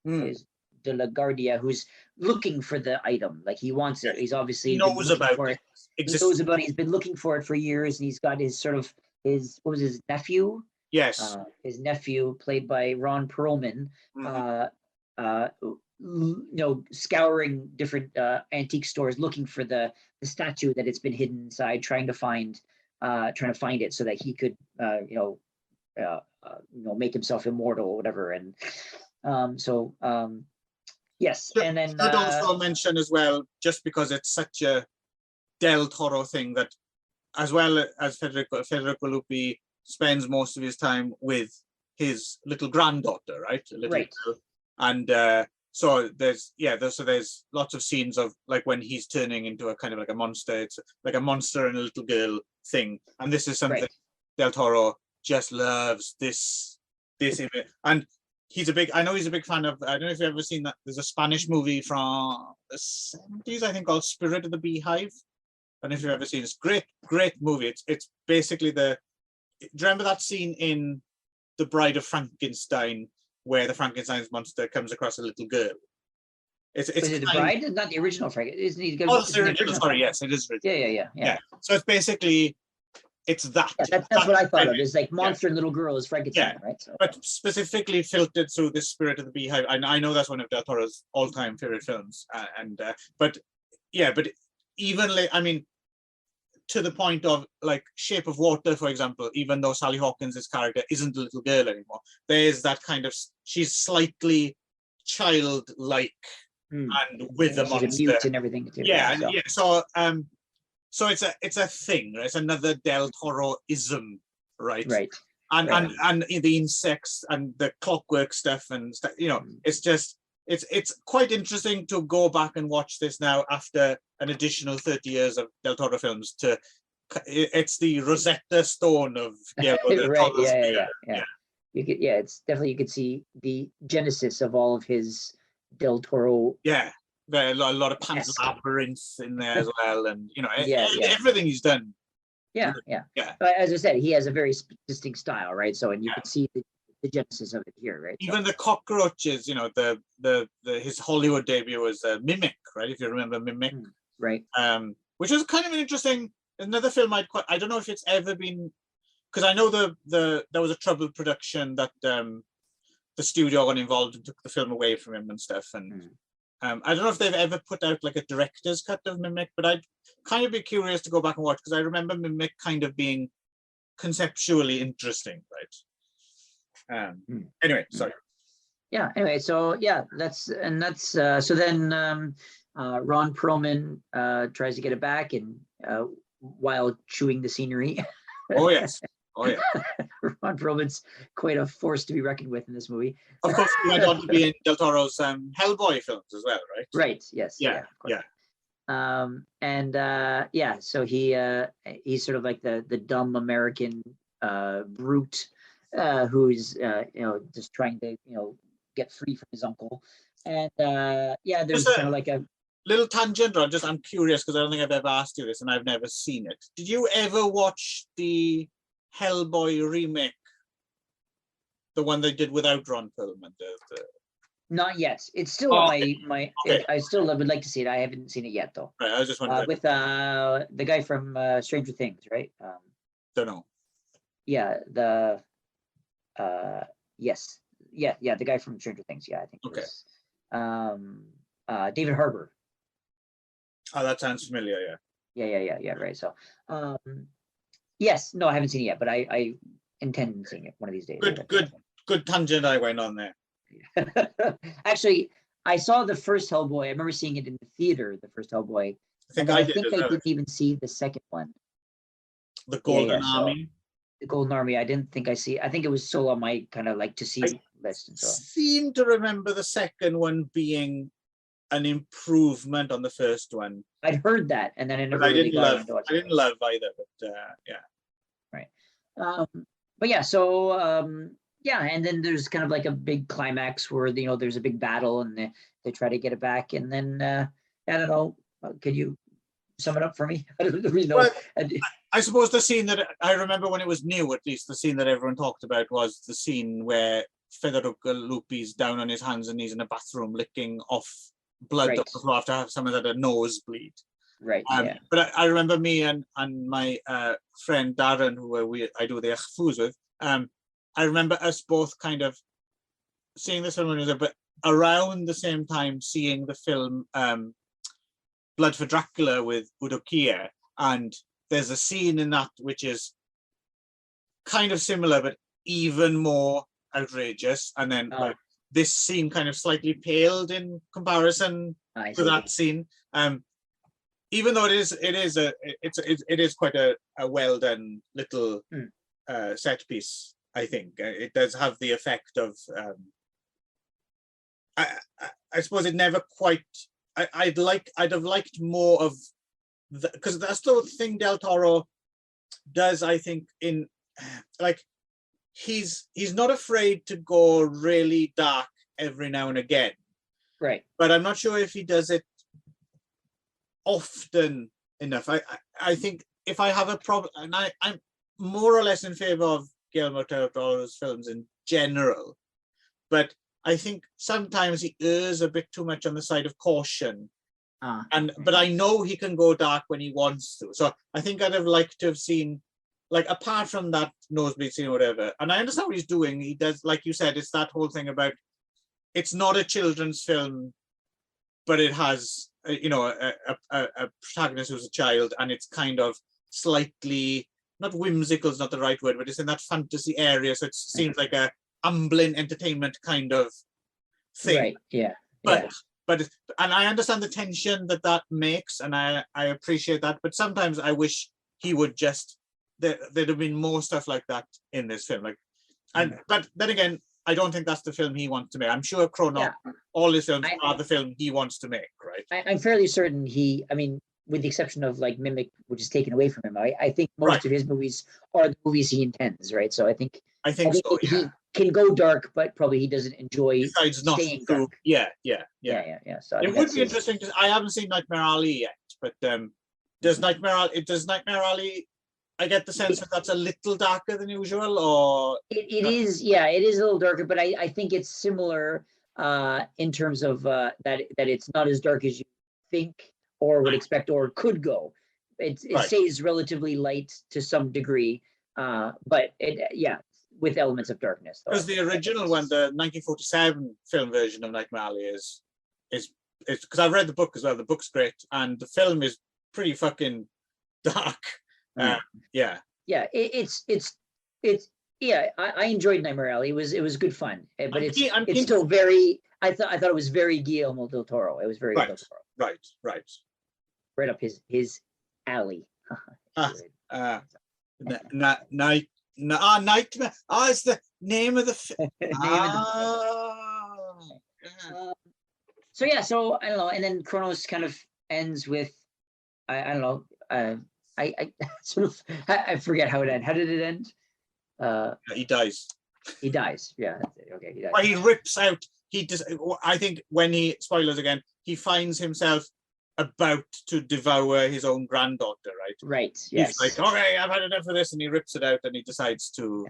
is de la Guardia, who's looking for the item. Like he wants it. He's obviously knows about it. He knows about it. He's been looking for it for years, and he's got his sort of his nephew? Yes. His nephew, played by Ron Perlman, scouring different antique stores looking for the statue that it's been hidden inside, trying to find it so that he could make himself immortal or whatever. And yes. And then I'd also mention as well, just because it's such a Del Toro thing, that as well as Federico Lupi spends most of his time with his little granddaughter, right? And so there's lots of scenes of like when he's turning into a kind of like a monster. It's like a monster and a little girl thing. And this is something Del Toro just loves, this image. And I know he's a big fan of, I don't know if you've ever seen that, there's a Spanish movie from the 70s, I think, called Spirit of the Beehive. I don't know if you've ever seen it. It's great movie. It's basically do you remember that scene in The Bride of Frankenstein where the Frankenstein's monster comes across a little girl? It's the bride? Not the original Frankenstein. Isn't he? It's the original. Sorry, yes, it is original. Yeah. So it's basically, it's that. Yeah, that's what I thought of. It's like monster and little girl is Frankenstein, right? So, but specifically filtered through this Spirit of the Beehive. I know that's one of Del Toro's all-time favorite films, but even I mean, to the point of like Shape of Water, for example, even though Sally Hawkins' character isn't a little girl anymore, there's that kind of, she's slightly childlike and with the monster. Mute and everything too. So it's a thing, right? It's another Del Toro-ism, right? Right. And the insects and the clockwork stuff and stuff, it's just, it's quite interesting to go back and watch this now after an additional 30 years of Del Toro films. It's the Rosetta Stone of right. It's definitely, you could see the genesis of all of his Del Toro. There are a lot of Pan's Labyrinth in there as well, and everything he's done. Yeah. But as I said, he has a very distinct style, right? So, and you can see the genesis of it here, right? Even the cockroaches, his Hollywood debut was Mimic, right? If you remember Mimic, right? Which is kind of an interesting, another film I don't know if it's ever been, because I know there was a troubled production that the studio got involved and took the film away from him and stuff, and I don't know if they've ever put out like a director's cut of Mimic, but I'd kind of be curious to go back and watch, because I remember Mimic kind of being conceptually interesting, right? Anyway, sorry. Anyway, so that's so then Ron Perlman tries to get it back, and while chewing the scenery. Oh yes. Ron Perlman's quite a force to be reckoned with in this movie. Of course, he went on to be in Del Toro's Hellboy films as well, right? Right. Yes. Yeah. So he's sort of like the dumb American brute who's just trying to get free from his uncle. And there's kind of like a little tangent, Ron. I'm curious, because I don't think I've ever asked you this, and I've never seen it. Did you ever watch the Hellboy remake, the one they did without Ron Perlman? Not yet. It's still on my. Okay. I still would like to see it. I haven't seen it yet, though. Right, I was just wondering. With the guy from Stranger Things, right? Don't know. Yeah. Yes. Yeah. The guy from Stranger Things. Yeah, I think. Okay. David Harbour. Oh, that sounds familiar. Yeah. Right. So, yes. No, I haven't seen it yet, but I intend on seeing it one of these days. Good tangent I went on there. Actually, I saw the first Hellboy. I remember seeing it in the theater, the first Hellboy. I think I didn't even see the second one. The Golden Army. The Golden Army. I didn't think I think it was still on my kind of like to see list. And so I seem to remember the second one being an improvement on the first one. I'd heard that, and then I But never really got into it. I didn't love either, but yeah. Right. But yeah, so yeah, and then there's kind of like a big climax where there's a big battle, and they try to get it back, and then I don't know. Can you sum it up for me? I don't really know. Well, I suppose the scene that I remember when it was new, at least the scene that everyone talked about was the scene where Federico Lupi's down on his hands and knees in a bathroom licking off blood Right. off the floor after someone had a nosebleed. Right. Yeah. But I remember me and my friend Darren, who I do the Achfuz with, I remember us both kind of seeing this film, but around the same time seeing the film Blood for Dracula with Udo Kier, and there's a scene in that which is kind of similar but even more outrageous, and then like, this scene kind of slightly paled in comparison to that scene. Even though it is quite a well done little set piece, I think it does have the effect of I suppose it never quite. I'd have liked more of because that's the thing Del Toro does, I think, in like he's not afraid to go really dark every now and again, right? But I'm not sure if he does it often enough. I think if I have a problem, and I'm more or less in favor of Guillermo del Toro's films in general, but I think sometimes he errs a bit too much on the side of caution. But I know he can go dark when he wants to. So I think I'd have liked to have seen, like, apart from that nosebleed scene or whatever, and I understand what he's doing. He does, like you said, it's that whole thing about it's not a children's film, but it has, a protagonist who's a child, and it's kind of slightly, not whimsical is not the right word, but it's in that fantasy area. So it seems like a Amblin entertainment kind of thing. Right. Yeah. But and I understand the tension that makes, and I appreciate that. But sometimes I wish he would just there'd have been more stuff like that in this film. But then again, I don't think that's the film he wants to make. I'm sure CRONOS, all his films are the film he wants to make, right? I'm fairly certain with the exception of like Mimic, which is taken away from him, I think most of his movies are the movies he intends, right? So I think so. He can go dark, but probably he doesn't enjoy staying dark. Yeah. So it would be interesting because I haven't seen Nightmare Alley yet, but does Nightmare Alley? I get the sense that that's a little darker than usual, or it is. Yeah, it is a little darker, but I think it's similar in terms of that it's not as dark as you think or would expect or could go. It stays relatively light to some degree, but with elements of darkness. Because the original one, the 1947 film version of Nightmare Alley is because I've read the book as well. The book's great, and the film is pretty fucking dark. I enjoyed Nightmare Alley. It was good fun, but it's still very. I thought it was very Guillermo del Toro. It was very Del Toro. Right up his alley. Nightmare. It's the name of the film. So I don't know, and then CRONOS kind of ends with I don't know. I sort of I forget how it ended. How did it end? He dies. He dies. Yeah. Okay. He dies. Well, he rips out. I think when spoilers again, he finds himself about to devour his own granddaughter, right? Right. Yes. He's like, okay, I've had enough of this, and he rips it out, and he decides to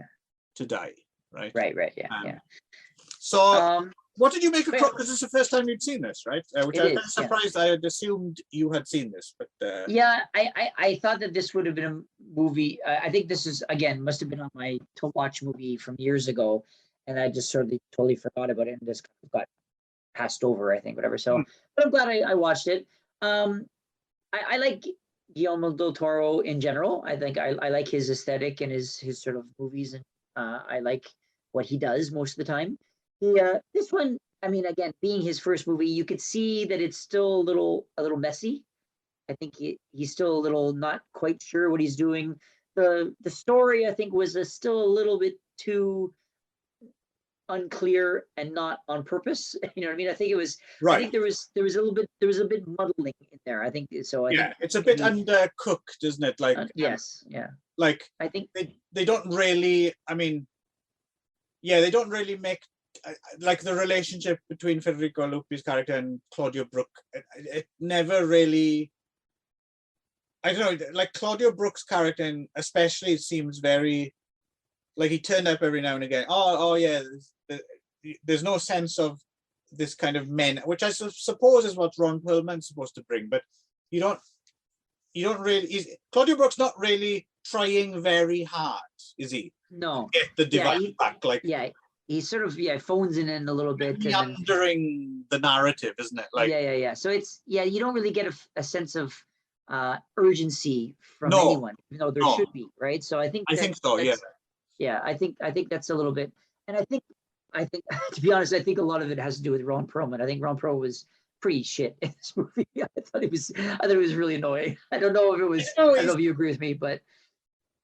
die, right? Right. Yeah. So, what did you make of CRONOS? Because it's the first time you'd seen this, right? Which I'm kind of surprised. I had assumed you had seen this, but I thought that this would have been a movie. I think this is must have been on my to watch movie from years ago, and I just totally forgot about it and just got passed over. I think whatever. So, but I'm glad I watched it. I like Guillermo del Toro in general. I think I like his aesthetic and his sort of movies, and I like what he does most of the time. This one, again, being his first movie, you could see that it's still a little messy. I think he's still a little not quite sure what he's doing. The story, I think, was still a little bit too unclear and not on purpose. You know what I mean? I think it was. I Right. think there was a little bit muddling in there. I think so. I think It's a bit maybe- undercooked, isn't it? Like yes, yeah. like I think they don't really. I mean, yeah, they don't really make like the relationship between Federico Lupi's character and Claudio Brook. It never really. I don't know. Like Claudio Brook's character, and especially, it seems very like he turned up every now and again. Oh yeah. There's no sense of this kind of men, which I suppose is what Ron Perlman's supposed to bring, but you don't really. Claudio Brook's not really trying very hard, is he? no. Get the device back, like He sort of phones in a little bit, and then, meandering the narrative, isn't it? Like yeah. So it's you don't really get a sense of urgency from No. anyone, even though there No. should be, right? So I think so. Yeah. yeah. I think that's a little bit, and I think to be honest, I think a lot of it has to do with Ron Perlman. I think Ron Perlman was pretty shit in this movie. I thought it was really annoying. I don't know if it was. I don't know if you agree with me, but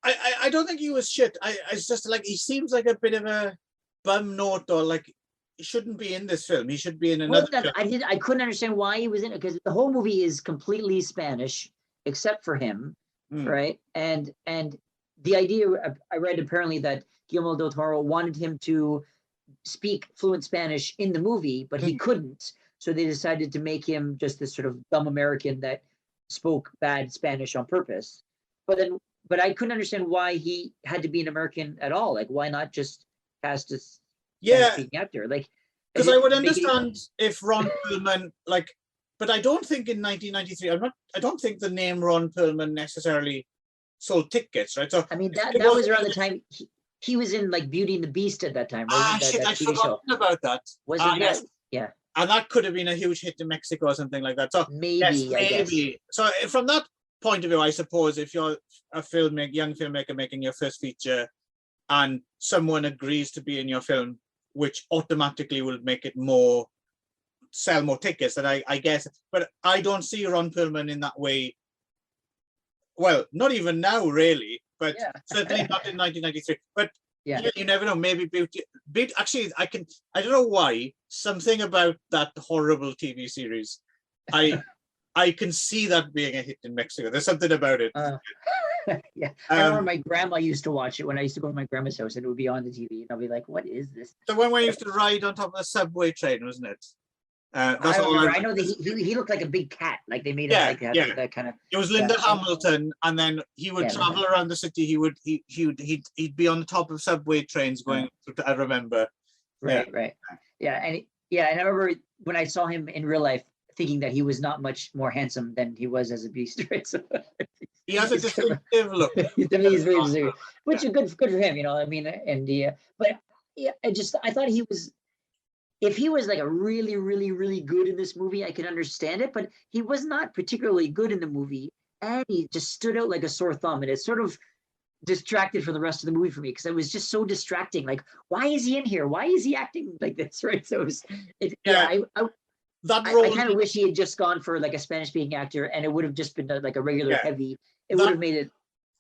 I don't think he was shit. It's just like he seems like a bit of a bum note, or like he shouldn't be in this film. He should be in another film. I couldn't understand why he was in it, because the whole movie is completely Spanish except for him, right? And the idea I read apparently that Guillermo del Toro wanted him to speak fluent Spanish in the movie, but he couldn't. So they decided to make him just this sort of dumb American that spoke bad Spanish on purpose. But I couldn't understand why he had to be an American at all. Like, why not just cast a Spanish-speaking actor? Like, because I would understand if Ron Perlman, like, but I don't think in 1993. I don't think the name Ron Perlman necessarily sold tickets, right? So I mean, that was around the time he was in like Beauty and the Beast at that time. Right? Shit, I'd forgotten about that. Wasn't that? Yes. Yeah. And that could have been a huge hit in Mexico or something like that. So Maybe, yes, I guess. maybe. So from that point of view, I suppose if you're a young filmmaker making your first feature, and someone agrees to be in your film, which automatically will make it sell more tickets, then I guess. But I don't see Ron Perlman in that way. Well, not even now, really, but certainly not in 1993. But you never know. Maybe Beauty. Actually, I don't know why. Something about that horrible TV series, I can see that being a hit in Mexico. There's something about it. Yeah, I remember my grandma used to watch it when I used to go to my grandma's house, and it would be on the TV, and I'll be like, "What is this?" The one where you used to ride on top of a subway train, wasn't it? That's I know that he looked like a big cat. Like they made him like that kind of. It was Linda Hamilton, and then he would travel around the city. He'd be on the top of subway trains going. I remember. Right. Yeah, and I remember when I saw him in real life, thinking that he was not much more handsome than he was as a beast. Right. So he has a distinctive look. He's very distinctive, which is good for him, you know. I mean, and but I thought he was. If he was like a really, really, really good in this movie, I could understand it, but he was not particularly good in the movie, and he just stood out like a sore thumb, and it sort of distracted from the rest of the movie for me, because it was just so distracting. Like, why is he in here? Why is he acting like this? Right? So I kind of wish he had just gone for like a Spanish-speaking actor, and it would have just been like a regular heavy. It would have made it.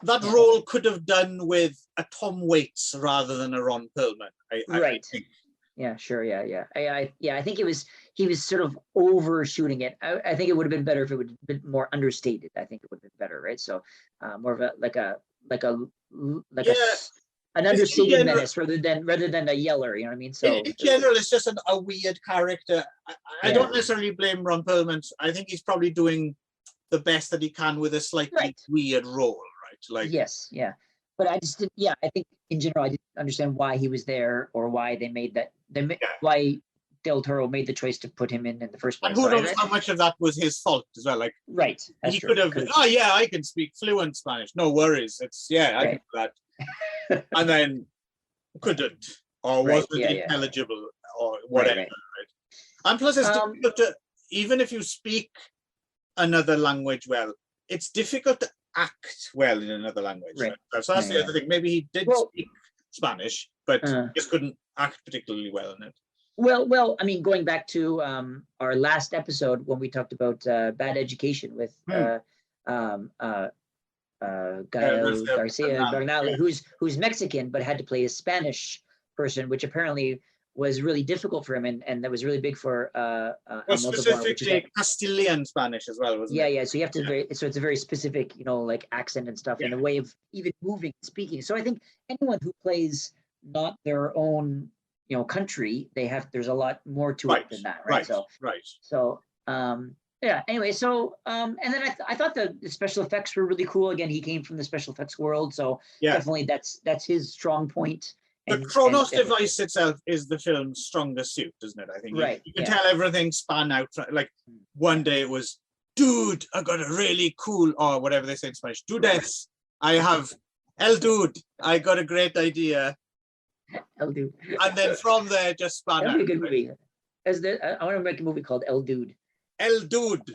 That role could have done with a Tom Waits rather than a Ron Perlman. I think. Yeah, sure. Yeah. I think he was sort of overshooting it. I think it would have been better if it would have been more understated. I think it would have been better, right? So more of an understated menace rather than a yeller, you know what I mean? So in general, it's just a weird character. I don't necessarily blame Ron Perlman. I think he's probably doing the best that he can with a slightly weird role, right? Like yes, yeah. But I just didn't. Yeah, I think in general, I didn't understand why he was there or why they made that. Why Del Toro made the choice to put him in the first place. And who knows how much of that was his fault as well? Like, he could have. Oh yeah, I can speak fluent Spanish. No worries. I can do that. And then couldn't, or wasn't intelligible, or whatever. Right. And plus, it's difficult to, even if you speak another language well, it's difficult to act well in another language. Right. So that's the other thing. Maybe he did speak Spanish, but just couldn't act particularly well in it. Well, I mean, going back to our last episode when we talked about Bad Education with Gael Garcia Bernal, who's Mexican but had to play a Spanish person, which apparently was really difficult for him, and that was really big for Well, Almodovar, which is specifically Castilian Spanish as well, wasn't yeah, it? yeah. So you have to so it's a very specific, like accent and stuff, and a way of even moving, and speaking. So I think anyone who plays not their own, country, there's a lot more to it than that, right? So yeah. Anyway, so and then I thought the special effects were really cool. Again, he came from the special effects world, so definitely that's his strong point. The CRONOS device itself is the film's strongest suit, isn't it? I think you can tell everything span out. Like one day it was, dude, I got a really cool, or whatever they say in Spanish, dudes. I have El Dude. I got a great idea. El Dude. And then from there, just span out. That'd be a good movie. I want to make a movie called El Dude. El Dude.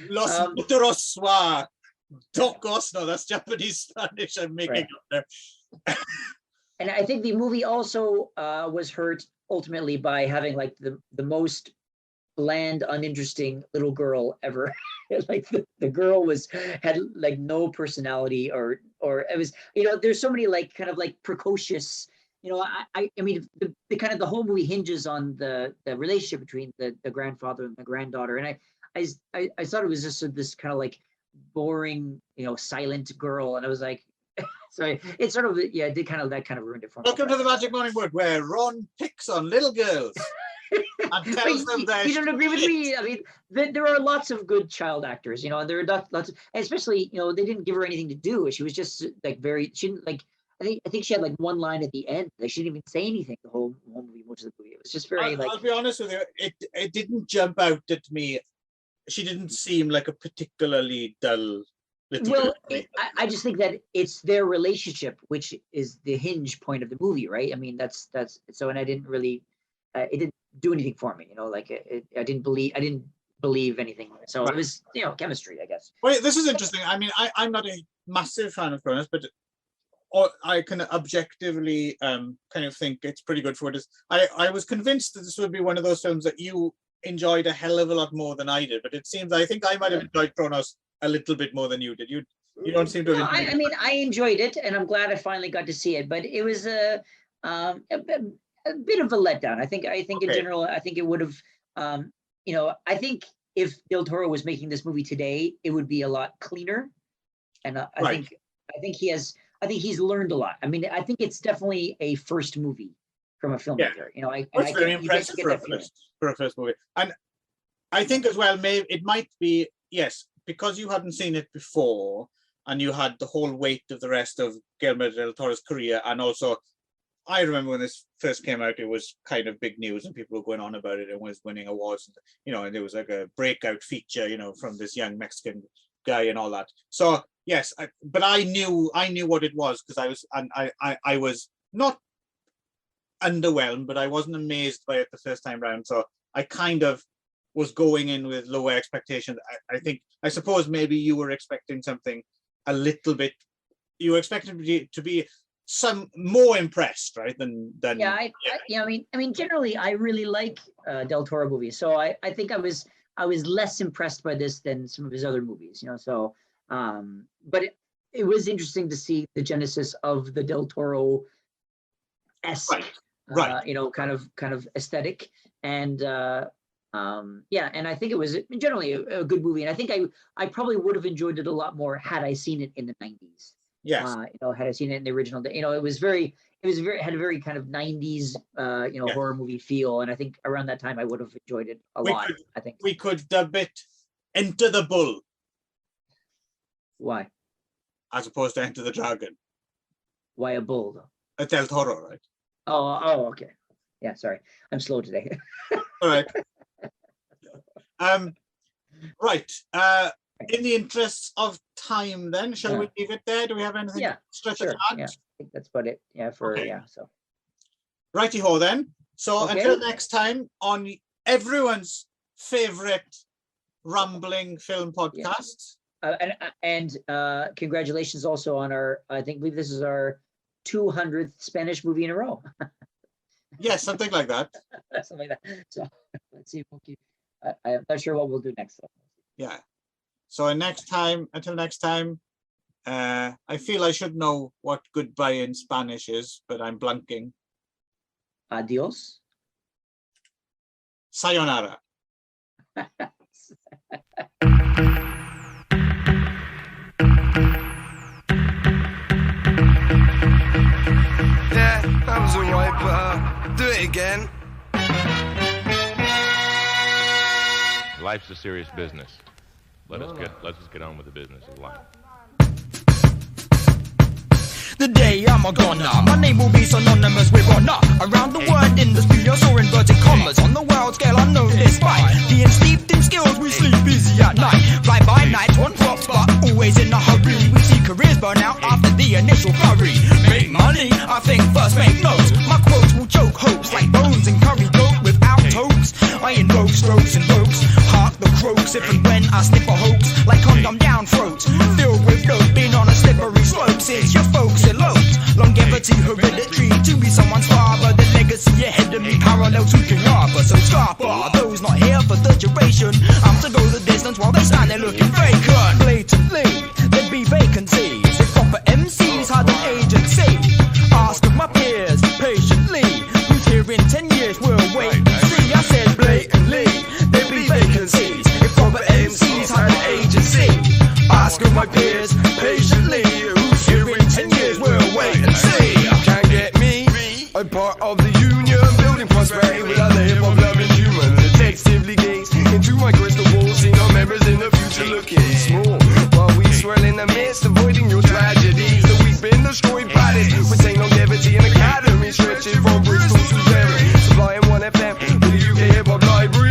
Los Otros wa Tocos. No, that's Japanese Spanish I'm making up there. And I think the movie also was hurt ultimately by having like the most bland, uninteresting little girl ever. Like the girl had like no personality, or it was, there's so many like kind of like precocious, I mean the kind of the whole movie hinges on the relationship between the grandfather and the granddaughter, and I thought it was just this kind of like boring, silent girl, and I was like, so it's sort of, it did kind of, that kind of ruined it for me. Welcome to the Magic Morning Word, where Ron picks on little girls and tells them that you don't agree with me. I mean, there are lots of good child actors, there are lots of, especially, they didn't give her anything to do. She was just like she didn't like, I think she had like one line at the end. Like she didn't even say anything the whole movie, most of the movie. It was just very I'll be honest with you, it didn't jump out at me. She didn't seem like a particularly dull little girl. I just think that it's their relationship which is the hinge point of the movie, right? I mean, that's so, and I didn't really, it didn't do anything for me, like I didn't believe anything. So it was, chemistry, I guess. Well, this is interesting. I mean, I'm not a massive fan of CRONOS, but I can objectively kind of think it's pretty good for what it is. I was convinced that this would be one of those films that you enjoyed a hell of a lot more than I did, but it seems, I think I might have enjoyed CRONOS a little bit more than you did. You don't seem to have I mean, I enjoyed it, and I'm glad I finally got to see it, but it was a bit of a letdown. I think in general, I think it would have, I think if Del Toro was making this movie today, it would be a lot cleaner. And I think he's learned a lot. I mean, I think it's definitely a first movie from a filmmaker. It's very impressive for a first movie. And I think as well, maybe it might be, yes, because you hadn't seen it before and you had the whole weight of the rest of Guillermo del Toro's career. And also, I remember when this first came out, it was kind of big news and people were going on about it and was winning awards, and it was like a breakout feature, from this young Mexican guy and all that. So yes, but I knew what it was, because I was not underwhelmed, but I wasn't amazed by it the first time round. So I kind of was going in with lower expectations. I suppose maybe you were expecting something a little bit. You were expecting to be some more impressed, right? Than I mean, generally, I really like Del Toro movies. So I think I was less impressed by this than some of his other movies. So, but it was interesting to see the genesis of the Del Toro esque, right. Kind of aesthetic, and and I think it was generally a good movie, and I think I probably would have enjoyed it a lot more had I seen it in the 90s. Yes. Had I seen it in the original, it had a very kind of 90s, horror movie feel, and I think around that time I would have enjoyed it a lot. I think we could dub it Enter the Bull. Why? As opposed to Enter the Dragon. Why a bull though? Del Toro, right? Oh, okay. Yeah, sorry, I'm slow today. All right. Right. In the interests of time, then, shall we leave it there? Do we have anything to stretch it out? Yeah, I think that's about it. Yeah, so. Righty ho, then. So until next time, on everyone's favorite rambling film podcast. And congratulations also on our, I believe this is our 200th Spanish movie in a row. Yes, something like that. Something like that. So let's see. I'm not sure what we'll do next. Though. Yeah. So until next time, I feel I should know what goodbye in Spanish is, but I'm blanking. Adios. Sayonara. Yeah, that was alright, but do it again. Life's a serious business. Let's just get on with the business of life. The day I'm a goner, my name will be synonymous with honor. Around the word industry, I saw inverted commas. On the world scale, I know this by being steeped in skills, we sleep busy at night. Fly by night on props, but always in a hurry. We see careers burn out after the initial flurry. Make money, I think first make notes. My quotes will choke hopes like bones and curry goat without toes. I invoke strokes and ropes, hark the croaks if and when I snip a hoax like condom down throats. Filled with dope, been on a slippery slope since your folks eloped. Longevity hereditary to be someone's father. The legacy ahead of me parallel to King Arthur. So scarper those not here for the duration. I'm to go the distance while they stand there looking vacant. Blatantly, there'd be vacancies. If proper MCs had an agency. Ask of my peers patiently, who's here in 10 years, we'll wait and see. I said blatantly, there'd be vacancies. If proper MCs had an agency. Ask of my peers patiently, who's here in 10 years, we'll wait and see. Can't get me. I'm part of the union, building prosperity without the hip-hop loving human. Detectively gaze into my crystal ball, see no members in the future looking small. While we swirl in the midst, avoiding your tragedies. The week's been destroyed by this. Retain longevity and academy, stretching from Bristol to Derry. Supplying 1FM with the UK hip-hop library.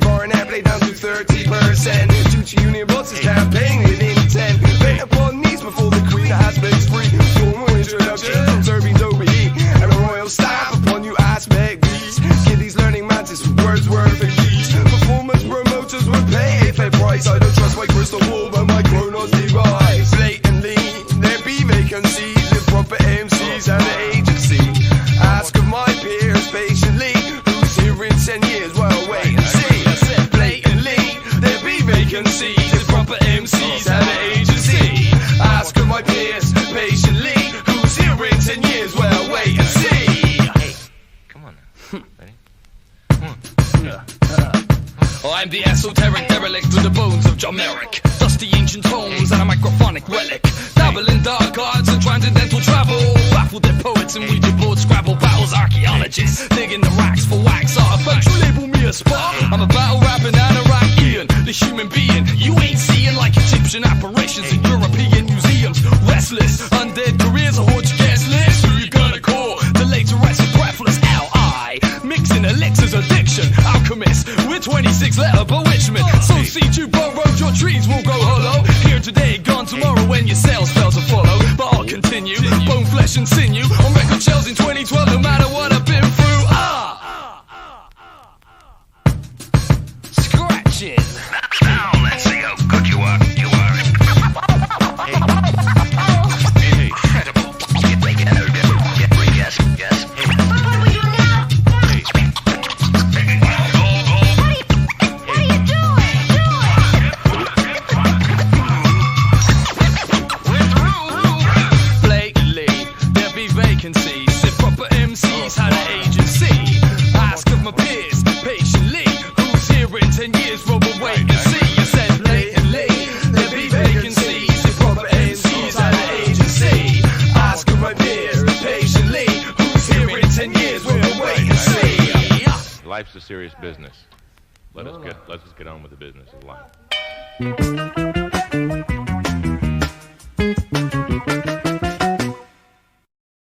Foreign airplay down to 30%. Due to union bosses campaigning intent. Bent upon knees before the queen has been free. Formal introduction from serving overheat. And a royal staff upon you aspect these. Kiddies learning mantis with Wordsworth and keys. Performance promoters would pay a fair price. I don't trust my crystal ball but my CRONOS device. Blatantly, there be vacancies. If proper MCs and the agency. Ask of my peers patiently, who's here in 10 years, well wait and see. Blatantly, there be vacancies. If proper MCs and the agency. Ask of my peers patiently, who's here in 10 years, well wait and see. Hey, come on now. Ready? I'm the esoteric derelict with the bones of John Merrick. Dusty ancient tones and a microphonic relic. Dabble in dark arts and transcendental travel. Baffle their poets and Ouija board Scrabble battles. Archaeologists digging the racks for wax artifacts. You label me a spot, I'm a battle rapping Anakian. The human being you ain't seeing like Egyptian apparitions in European museums. Restless, undead careers, a horde you guest list. Who you gonna call? The later rights of breathless L.I. Mixing elixirs addiction. Alchemist with 26-letter bewitchment. So C2 borrowed your trees will go hollow. Here today, gone tomorrow when your sales fail to follow. But I'll continue, bone, flesh and sinew. On record shelves in 2012 no matter what I've been through. Scratching. Now let's see how good you are. Incredible. Yes. What do we do now? What are you doing? Blatantly, there be vacancies. If proper MCs had an agency. Ask of my peers patiently, who's here in 10 years, we'll wait and see. You said blatantly, there be vacancies. If proper MCs had an agency. Ask of my peers patiently, who's here in 10 years, we'll wait and see. Life's a serious business. Let's just get on with the business of life.